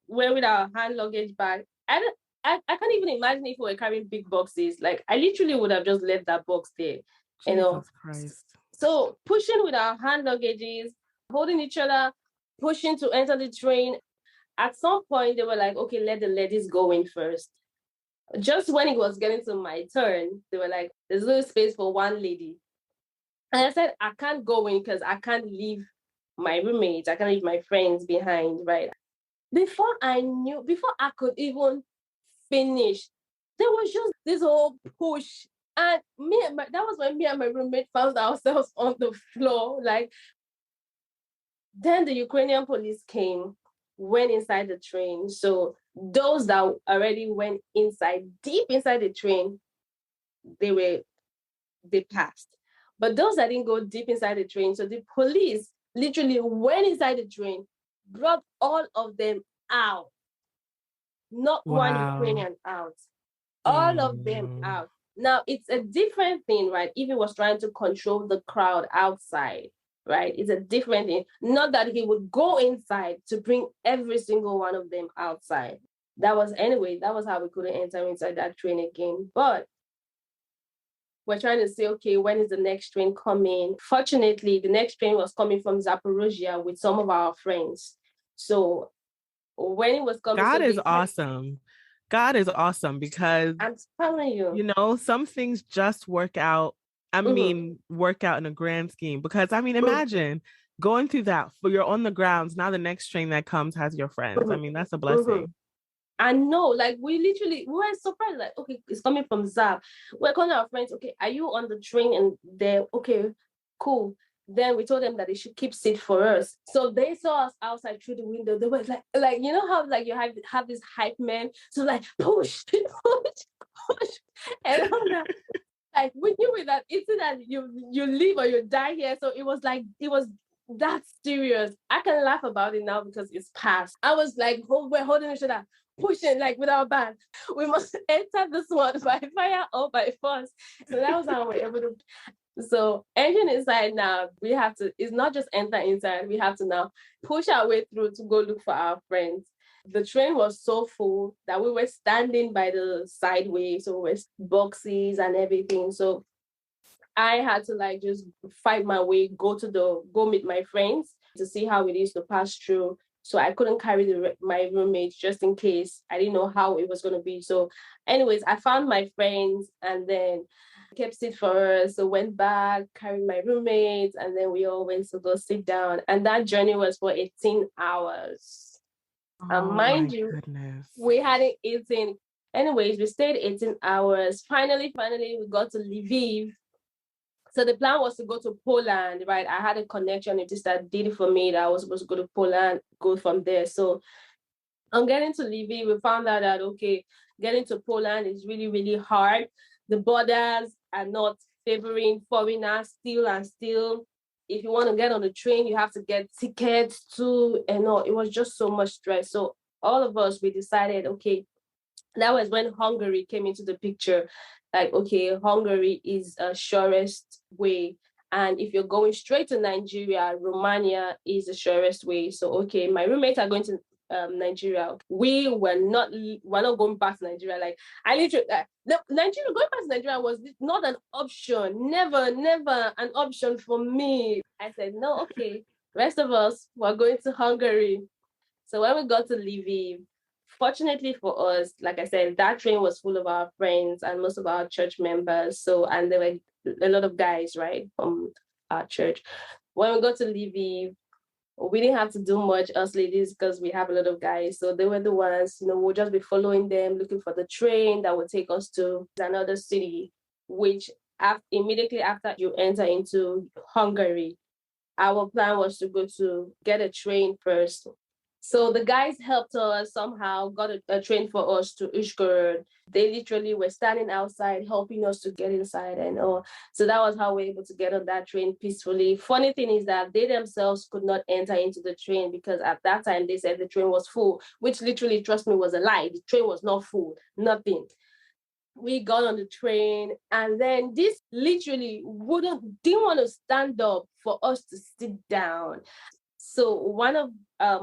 were with our hand luggage bag. I can't even imagine if we were carrying big boxes. Like I literally would have just left that box there. Jesus Christ. So pushing with our hand luggages, holding each other, pushing to enter the train. At some point, they were like, okay, let the ladies go in first. Just when it was getting to my turn, they were like, there's no space for one lady. And I said, I can't go in because I can't leave my roommates. I can't leave my friends behind, right? Before I could even finish, there was just this whole push. And that was when me and my roommate found ourselves on the floor. Like, then the Ukrainian police came, went inside the train. So those that already went deep inside the train, they passed. But those that didn't go deep inside the train, so the police literally went inside the train, brought all of them out. Not one Ukrainian out. All of them out. Now, it's a different thing, right? If he was trying to control the crowd outside, right? It's a different thing. Not that he would go inside to bring every single one of them outside. That was how we couldn't enter inside that train again. But we're trying to say, okay, when is the next train coming? Fortunately, the next train was coming from Zaporozhia with some of our friends. So when it was coming... God is awesome. God is awesome because I'm telling you, some things just work out. Work out in a grand scheme. Because imagine going through that. You're on the grounds. Now the next train that comes has your friends. That's a blessing. I know, like we were surprised, like, okay, it's coming from Zab. We're calling our friends, okay, are you on the train? And they're, okay, cool. Then we told them that they should keep seat for us. So they saw us outside through the window. They were like you know how like you have this hype man, so like push, push, and all that. Like we knew it that it's that you live or you die here. So it was that serious. I can laugh about it now because it's past. I was like, we're holding each other, pushing like with our band. We must enter this one by fire or by force. So that was how we were able to. So entering inside now, we have to, it's not just enter inside, we have to now push our way through to go look for our friends. The train was so full that we were standing by the sideway, so with boxes and everything. So I had to like just fight my way, go meet my friends to see how it is to pass through. So I couldn't carry my roommates just in case. I didn't know how it was going to be. So anyways, I found my friends and then kept it for us. So went back, carried my roommates, and then we all went to go sit down. And that journey was for 18 hours. And mind you, goodness. we hadn't eaten. Anyways, we stayed 18 hours. Finally, we got to Lviv. So the plan was to go to Poland, right? I had a connection with this that did it for me that I was supposed to go to Poland, go from there. So on getting to Lviv, we found out that, okay, getting to Poland is really, really hard. The borders are not favoring foreigners still and still. If you want to get on the train, you have to get tickets too. And all. It was just so much stress. So all of us, we decided, okay, that was when Hungary came into the picture. Like, okay, Hungary is a surest way. And if you're going straight to Nigeria, Romania is the surest way. So, okay, my roommates are going to Nigeria. We're not going back to Nigeria. Like, I literally, Nigeria, going back to Nigeria was not an option. Never an option for me. I said, no, okay, rest of us, we're going to Hungary. So when we got to Lviv, fortunately for us, like I said, that train was full of our friends and most of our church members. So, and there were a lot of guys, right, from our church. When we got to Lviv, we didn't have to do much, us ladies, because we have a lot of guys. So they were the ones, we'll just be following them, looking for the train that would take us to another city, which immediately after you enter into Hungary, our plan was to go to get a train first. So the guys helped us somehow, got a train for us to Uzhgorod. They literally were standing outside helping us to get inside and all. So that was how we were able to get on that train peacefully. Funny thing is that they themselves could not enter into the train because at that time they said the train was full, which literally, trust me, was a lie. The train was not full, nothing. We got on the train and then this literally didn't want to stand up for us to sit down. So one of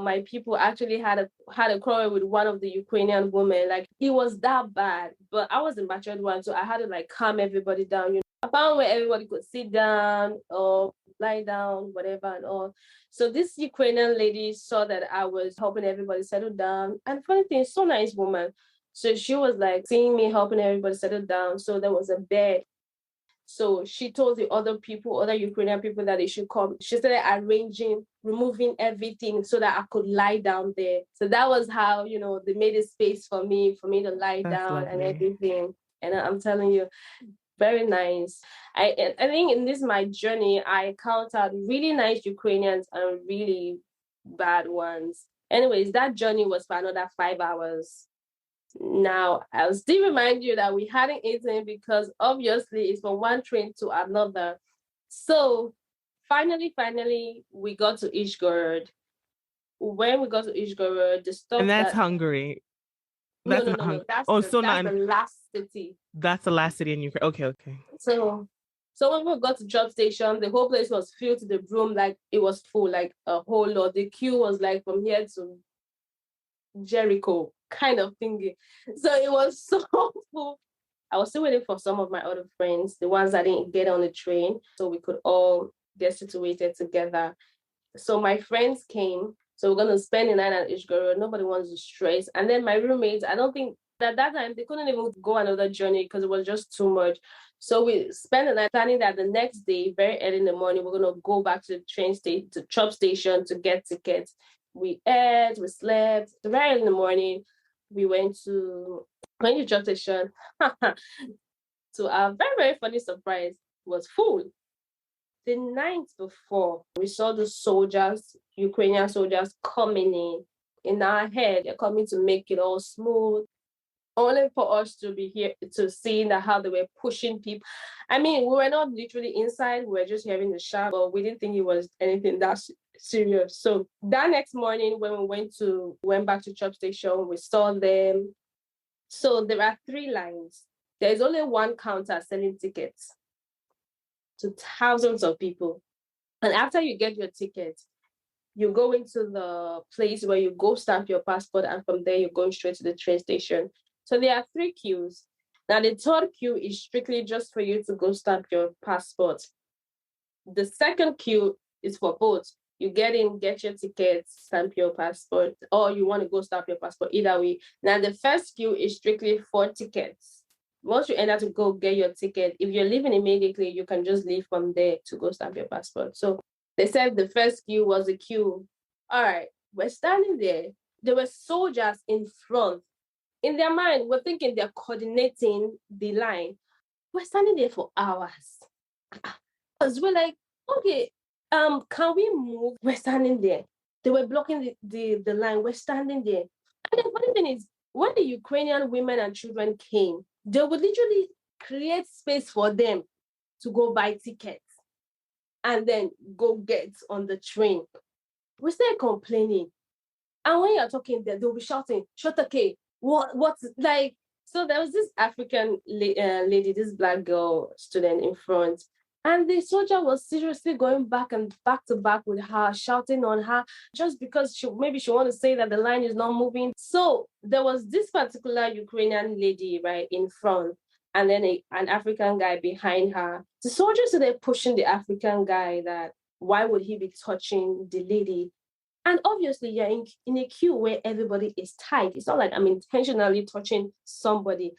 my people actually had a quarrel with one of the Ukrainian women. Like it was that bad, but I was the matured one, so I had to like calm everybody down. I found where everybody could sit down or lie down, whatever and all. So this Ukrainian lady saw that I was helping everybody settle down, and funny thing, so nice woman. So she was like seeing me helping everybody settle down. So there was a bed. So she told the other Ukrainian people that they should come. She started arranging, removing everything so that I could lie down there. So that was how, they made a space for me to lie down and everything. And I'm telling you, very nice. I think in this my journey, I encountered really nice Ukrainians and really bad ones. Anyways, that journey was for another 5 hours. Now, I'll still remind you that we hadn't eaten because obviously it's from one train to another. So finally, we got to Uzhgorod. When we got to Uzhgorod, the stuff and that's Hungary. That's no. That's the last city. That's the last city in Ukraine. Okay. So when we got to job station, the whole place was filled to the brim, like it was full, like a whole lot. The queue was like from here to Jericho kind of thingy. So it was so full. I was still waiting for some of my other friends, the ones that didn't get on the train, so we could all get situated together. So my friends came. So we're going to spend the night at Uzhgorod. Nobody wants to stress. And then my roommates, I don't think at that time, they couldn't even go another journey because it was just too much. So we spent the night planning that the next day, very early in the morning, we're going to go back to the train station, to Chop Station to get tickets. We ate, we slept. Very early in the morning, we went to Chop Station. To our very, very funny surprise, it was full. The night before, we saw the soldiers, Ukrainian soldiers, coming in our head. They're coming to make it all smooth, only for us to be here to see that how they were pushing people. I mean, we were not literally inside, we were just hearing the shout, but we didn't think it was anything that serious. So that next morning, when we went back to church station, we saw them. So there are 3 lines. There's only one counter selling tickets to thousands of people. And after you get your ticket, you go into the place where you go stamp your passport, and from there you're going straight to the train station. So there are 3 queues. Now the 3rd queue is strictly just for you to go stamp your passport. The 2nd queue is for both. You get in, get your ticket, stamp your passport, or you want to go stamp your passport, either way. Now the 1st queue is strictly for tickets. Once you enter to go get your ticket, if you're leaving immediately, you can just leave from there to go stamp your passport. So they said the 1st queue was a queue. All right, we're standing there. There were soldiers in front. In their mind, we're thinking they're coordinating the line. We're standing there for hours. Because we're like, okay, can we move? We're standing there. They were blocking the line. We're standing there. And the funny thing is, when the Ukrainian women and children came, they would literally create space for them to go buy tickets and then go get on the train. We started complaining. And when you're talking there, they'll be shouting, Shotake, what's like? So there was this African lady, this Black girl student in front. And the soldier was seriously going back and back to back with her, shouting on her, just because maybe she wanted to say that the line is not moving. So there was this particular Ukrainian lady right in front, and then an African guy behind her. The soldiers started pushing the African guy that why would he be touching the lady? And obviously, you're in a queue where everybody is tight. It's not like I'm intentionally touching somebody.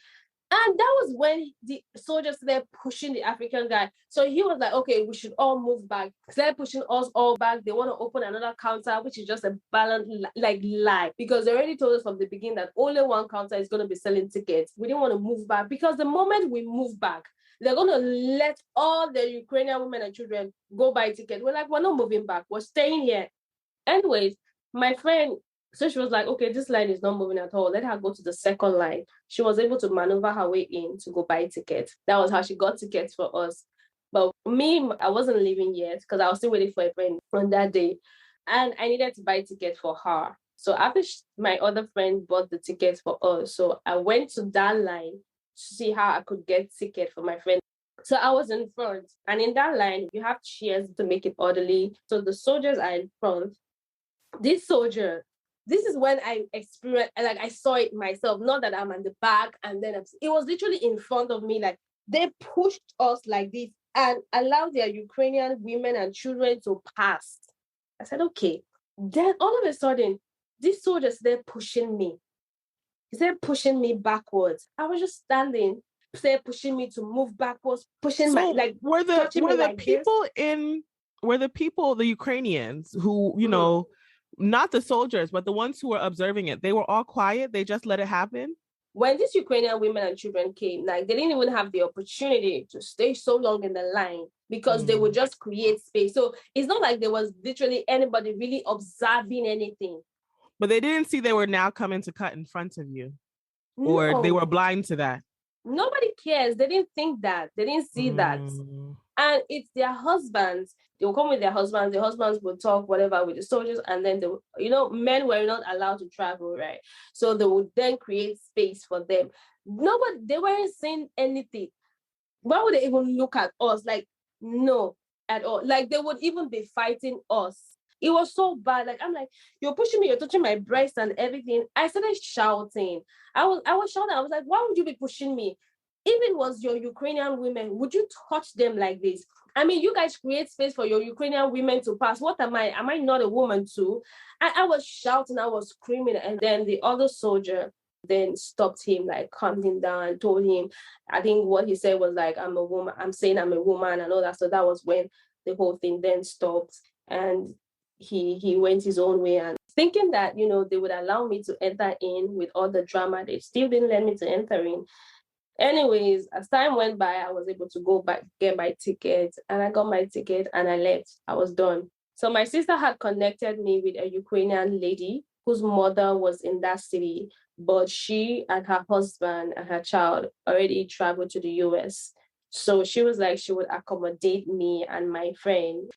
And that was when the soldiers started pushing the African guy. So he was like, okay, we should all move back. Started pushing us all back. They want to open another counter, which is just a balance lie. Because they already told us from the beginning that only one counter is going to be selling tickets. We didn't want to move back because the moment we move back, they're going to let all the Ukrainian women and children go buy tickets. We're like, we're not moving back. We're staying here. Anyways, my friend, so she was like, okay, this line is not moving at all. Let her go to the 2nd line. She was able to maneuver her way in to go buy tickets. That was how she got tickets for us. But me, I wasn't leaving yet because I was still waiting for a friend on that day. And I needed to buy tickets for her. So after my other friend bought the tickets for us, so I went to that line to see how I could get ticket for my friend. So I was in front. And in that line, you have chairs to make it orderly. So the soldiers are in front. This soldier, this is when I experienced, like I saw it myself, not that I'm at the back and then it was literally in front of me. Like they pushed us like this and allowed their Ukrainian women and children to pass. I said, okay. Then all of a sudden, these soldiers, they're pushing me. They're pushing me backwards. I was just standing, they're pushing me to move backwards, pushing So my, like, were the like people the Ukrainians who, you know, not the soldiers, but the ones who were observing it, they were all quiet. They just let it happen. When these Ukrainian women and children came, like they didn't even have the opportunity to stay so long in the line because they would just create space. So it's not like there was literally anybody really observing anything. But they didn't see they were now coming to cut in front of you. No. Or they were blind to that. Nobody cares. They didn't think that. They didn't see that. And it's their husbands. They will come with their husbands. The husbands will talk whatever with the soldiers. And then, men were not allowed to travel, right? So they would then create space for them. Nobody, they weren't saying anything. Why would they even look at us? Like, no, at all. Like, they would even be fighting us. It was so bad. Like, I'm like, you're pushing me, you're touching my breast and everything. I started shouting. I was shouting. I was like, why would you be pushing me? If it was your Ukrainian women, would you touch them like this? I mean, you guys create space for your Ukrainian women to pass. What am I? Am I not a woman too? I was shouting, I was screaming. And then the other soldier then stopped him, like calmed him down and told him, I think what he said was like, I'm a woman, I'm saying I'm a woman and all that. So that was when the whole thing then stopped. And he went his own way, and thinking that, they would allow me to enter in with all the drama, they still didn't let me to enter in. Anyways, as time went by, I was able to go back, get my ticket, and I got my ticket and I left. I was done. So my sister had connected me with a Ukrainian lady whose mother was in that city, but she and her husband and her child already traveled to the US. So she was like, she would accommodate me and my friend.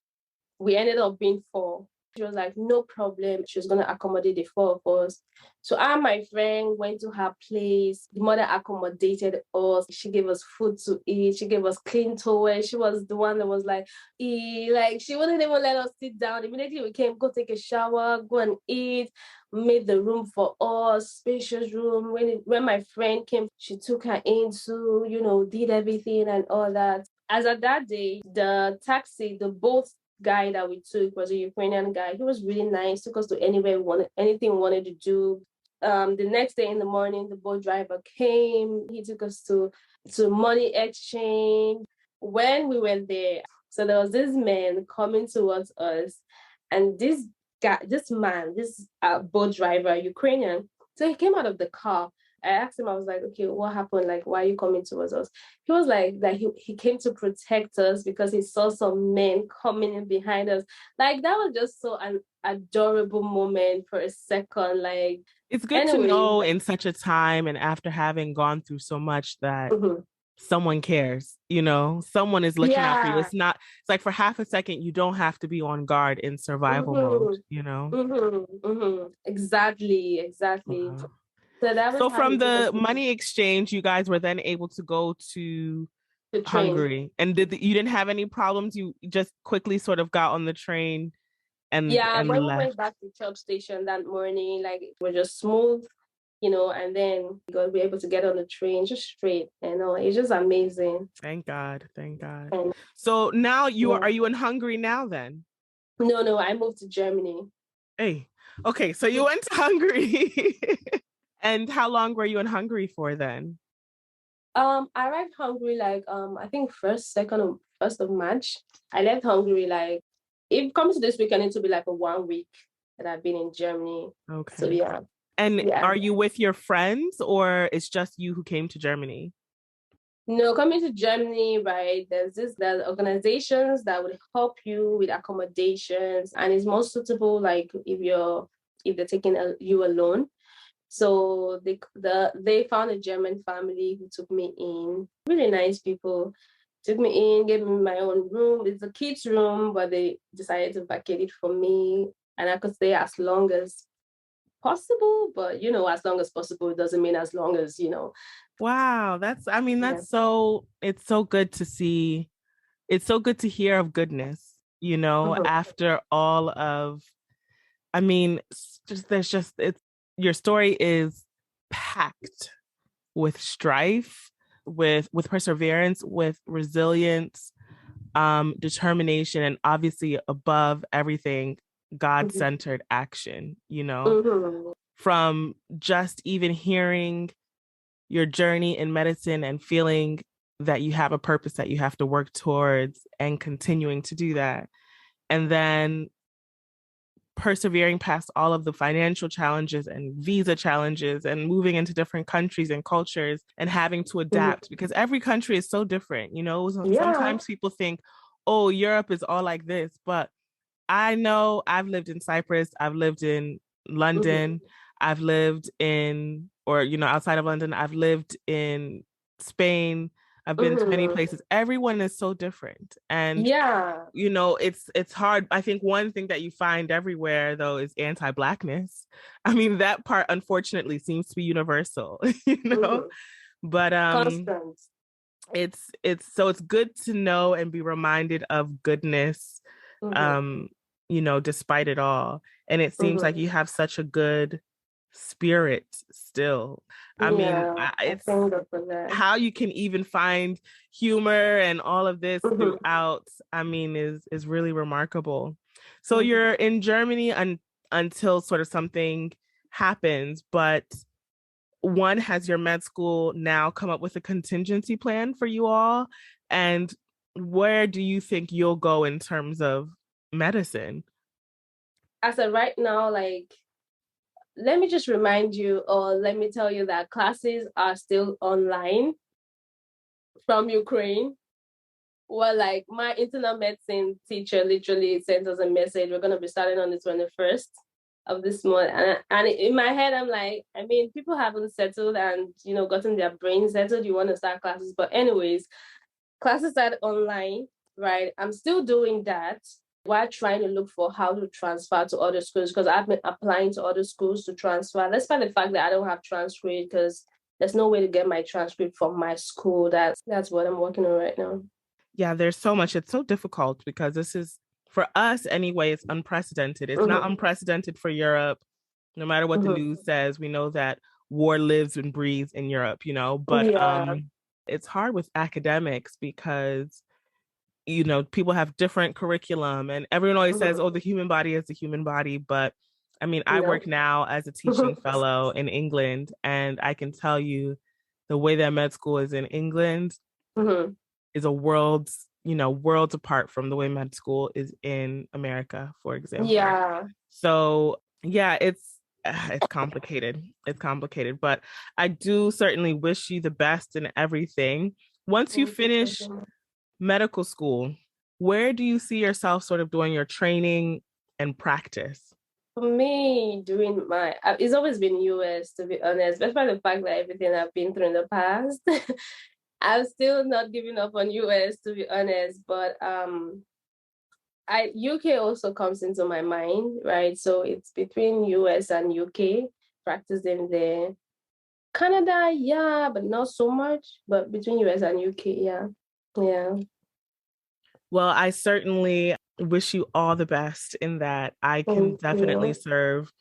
We ended up being four. She was like, no problem. She was going to accommodate the four of us. So I and my friend went to her place. The mother accommodated us. She gave us food to eat. She gave us clean towels. She was the one that was like, like she wouldn't even let us sit down. Immediately we came, go take a shower, go and eat, made the room for us, spacious room. When my friend came, she took her into, did everything and all that. As of that day, the taxi, the boat guy that we took was a Ukrainian guy. He was really nice, took us to anywhere we wanted, anything we wanted to do. The next day in the morning, the boat driver came. He took us to money exchange. When we went there, so there was this man coming towards us, and this guy, this man, this boat driver, Ukrainian. So he came out of the car. I asked him, I was like, okay, what happened? Like, why are you coming towards us? He was like that he came to protect us because he saw some men coming in behind us. Like, that was just so an adorable moment for a second. Like, it's good to know in such a time and after having gone through so much that someone cares, someone is looking out for you. It's like for half a second, you don't have to be on guard in survival mode, Exactly. Wow. So that was so from the money exchange, you guys were then able to go to Hungary. And you didn't have any problems? You just quickly sort of got on the train and when left. we went back to Chub Station that morning, like it was just smooth, and then we were able to get on the train just straight. It's just amazing. Thank God. So now are you in Hungary now then? No, I moved to Germany. Hey, okay, so you went to Hungary. And how long were you in Hungary for then? I arrived Hungary like I think first of March. I left Hungary like if it comes to this weekend, it will be like a 1 week that I've been in Germany. Okay. So yeah. And are you with your friends or it's just you who came to Germany? No, coming to Germany, right? There's organizations that would help you with accommodations, and it's more suitable like if they're taking you alone. So they found a German family who took me in. Really nice people. Took me in, gave me my own room. It's a kids' room, but they decided to vacate it for me, and I could stay as long as possible. But as long as possible doesn't mean as long as. Wow, it's so good to see. It's so good to hear of goodness, after all of, your story is packed with strife, with perseverance, with resilience, determination, and obviously above everything, God-centered action, from just even hearing your journey in medicine and feeling that you have a purpose that you have to work towards and continuing to do that. And then persevering past all of the financial challenges and visa challenges and moving into different countries and cultures and having to adapt because every country is so different. Sometimes people think, oh, Europe is all like this, but I know I've lived in Cyprus, I've lived in London, I've lived in, or, outside of London, I've lived in Spain, I've been to many places. Everyone is so different. And, it's hard. I think one thing that you find everywhere, though, is anti-Blackness. That part, unfortunately, seems to be universal, but constant. It's good to know and be reminded of goodness, despite it all. And it seems like you have such a good spirit still. It's how you can even find humor and all of this throughout, is really remarkable. So you're in Germany until sort of something happens, but has your med school now come up with a contingency plan for you all? And where do you think you'll go in terms of medicine? As of right now, like, let me just remind you, or let me tell you that classes are still online. from Ukraine. Well, like my internal medicine teacher literally sent us a message. We're gonna be starting on the 21st of this month, and in my head, I'm like, I mean, people haven't settled and gotten their brains settled. You want to start classes, but anyways, classes are online, right? I'm still doing that while trying to look for how to transfer to other schools because I've been applying to other schools to transfer. Despite the fact that I don't have transcript because there's no way to get my transcript from my school. That's what I'm working on right now. Yeah, there's so much. It's so difficult because this is, for us anyway, it's unprecedented. It's not unprecedented for Europe. No matter what the news says, we know that war lives and breathes in Europe, but it's hard with academics because, people have different curriculum and everyone always says, oh, the human body is the human body. But I mean, I work now as a teaching fellow in England, and I can tell you the way that med school is in England is a worlds apart from the way med school is in America, for example. Yeah. So yeah, it's complicated. It's complicated, but I do certainly wish you the best in everything. Once you finish medical school, where do you see yourself sort of doing your training and practice? For me, it's always been US, to be honest, despite the fact that everything I've been through in the past. I'm still not giving up on US, to be honest, but UK also comes into my mind, right? So it's between US and UK, practicing there. Canada, yeah, but not so much. But between US and UK, yeah. Yeah. Well, I certainly wish you all the best in that. I can definitely serve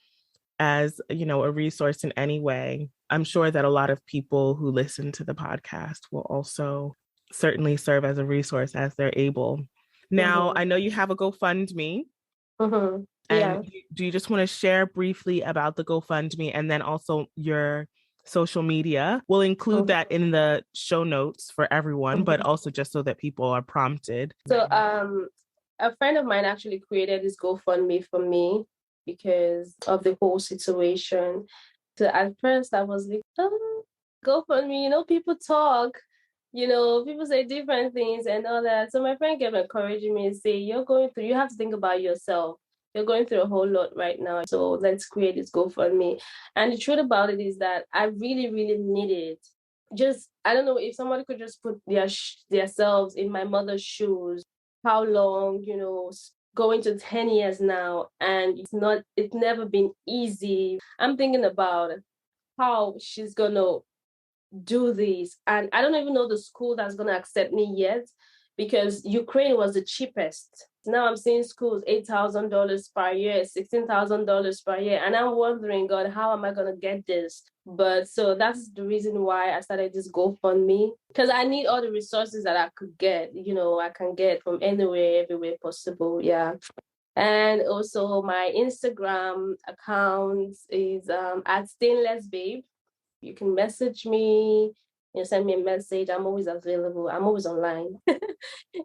as, a resource in any way. I'm sure that a lot of people who listen to the podcast will also certainly serve as a resource as they're able. Now, I know you have a GoFundMe. And do you just want to share briefly about the GoFundMe and then also your social media? We'll include that in the show notes for everyone, but also just so that people are prompted. So a friend of mine actually created this GoFundMe for me because of the whole situation. So at first I was like, oh, GoFundMe, people talk, people say different things and all that. So my friend kept encouraging me and say, you have to think about yourself. You're going through a whole lot right now. So let's create this GoFundMe. And the truth about it is that I really, really need it. Just, I don't know if somebody could just put themselves in my mother's shoes. How long, going to 10 years now, and it's never been easy. I'm thinking about how she's gonna do this, and I don't even know the school that's gonna accept me yet, because Ukraine was the cheapest. Now I'm seeing schools $8,000 per year, $16,000 per year, and I'm wondering, God, how am I gonna get this? But so that's the reason why I started this GoFundMe, because I need all the resources that I could get. I can get from anywhere, everywhere possible. Yeah. And also my Instagram account is at Stainless Babe. You can message me, send me a message. I'm always available. I'm always online.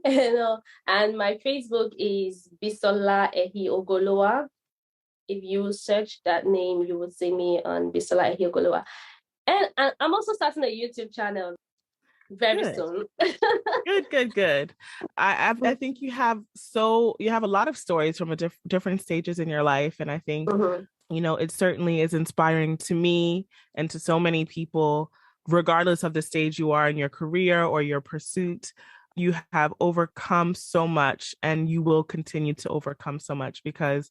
And my Facebook is Bisola Ogolowa. If you search that name, you would see me on Bisola Ogolowa. And I'm also starting a YouTube channel very soon. Good. I think you have a lot of stories from different stages in your life, and I think it certainly is inspiring to me and to so many people, regardless of the stage you are in your career or your pursuit. You have overcome so much, and you will continue to overcome so much, because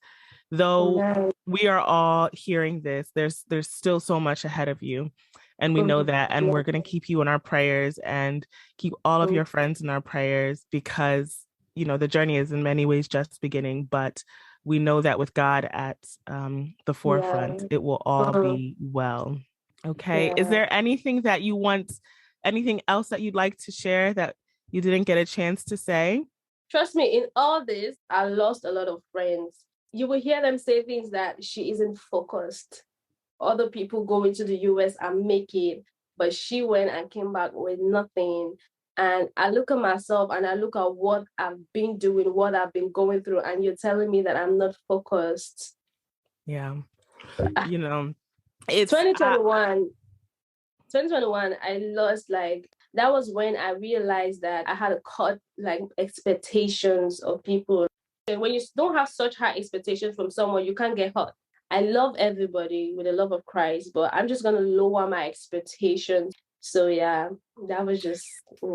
though we are all hearing this, there's still so much ahead of you. And we know that, and we're going to keep you in our prayers and keep all of your friends in our prayers, because, the journey is in many ways just beginning, but we know that with God at the forefront, it will all be well. Okay. Yeah. Is there anything else that you'd like to share that you didn't get a chance to say? Trust me, in all this, I lost a lot of friends. You will hear them say things that she isn't focused. Other people go into the US and make it, but she went and came back with nothing. And I look at myself and I look at what I've been doing, what I've been going through, and you're telling me that I'm not focused. Yeah. It's 2021. 2021, I lost like that was when I realized that I had to cut like expectations of people. And when you don't have such high expectations from someone, you can't get hurt. I love everybody with the love of Christ, but I'm just gonna lower my expectations. So yeah, that was just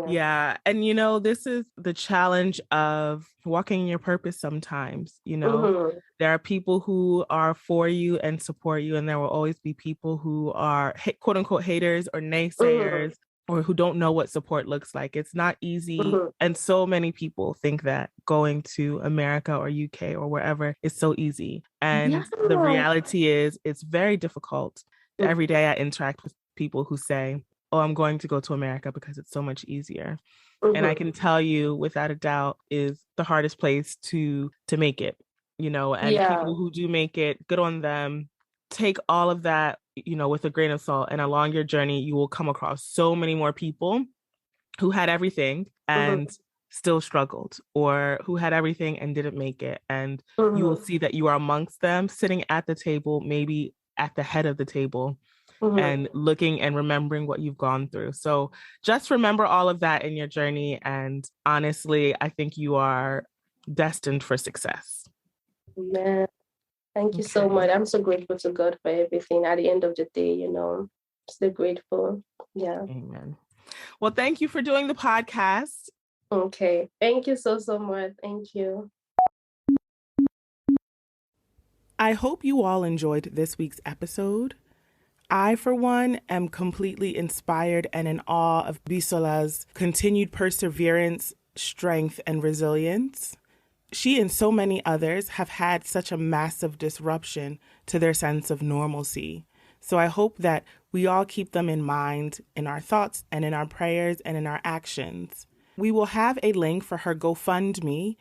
Yeah. And, this is the challenge of walking in your purpose sometimes. Mhm, There are people who are for you and support you, and there will always be people who are quote unquote haters or mhm, naysayers or who don't know what support looks like. It's not easy. mhm. And so many people think that going to America or UK or wherever is so easy. Yeah. And the reality is, it's very difficult. Mhm, Every day I interact with people who say, oh, I'm going to go to America because it's so much easier. And I mhm. can tell you without a doubt is the hardest place to make it, and Yeah. people who do make it, good on them. Take all of that, with a grain of salt. And along your journey, you will come across so many more people who had everything Mhm, and still struggled, or who had everything and didn't make it. And you will mhm, see that you are amongst them, sitting at the table, maybe at the head of the table, mhm. and looking and remembering what you've gone through. So just remember all of that in your journey. And honestly, I think you are destined for success. Man, thank you so Okay. much. I'm so grateful to God for everything. At the end of the day, still grateful. Yeah. Amen. Well, thank you for doing the podcast. Okay. Thank you so much. Thank you. I hope you all enjoyed this week's episode. I, for one, am completely inspired and in awe of Bisola's continued perseverance, strength, and resilience. She and so many others have had such a massive disruption to their sense of normalcy. So I hope that we all keep them in mind in our thoughts and in our prayers and in our actions. We will have a link for her GoFundMe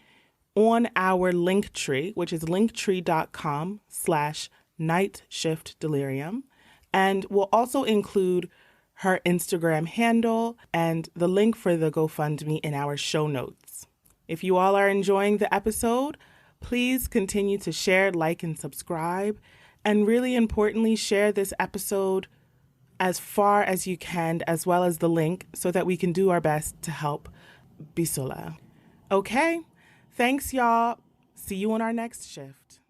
on our link tree, which is linktree.com/nightshiftdelirium. And we'll also include her Instagram handle and the link for the GoFundMe in our show notes. If you all are enjoying the episode, please continue to share, like, and subscribe. And really importantly, share this episode as far as you can, as well as the link, so that we can do our best to help Bisola. Okay, thanks, y'all. See you on our next shift.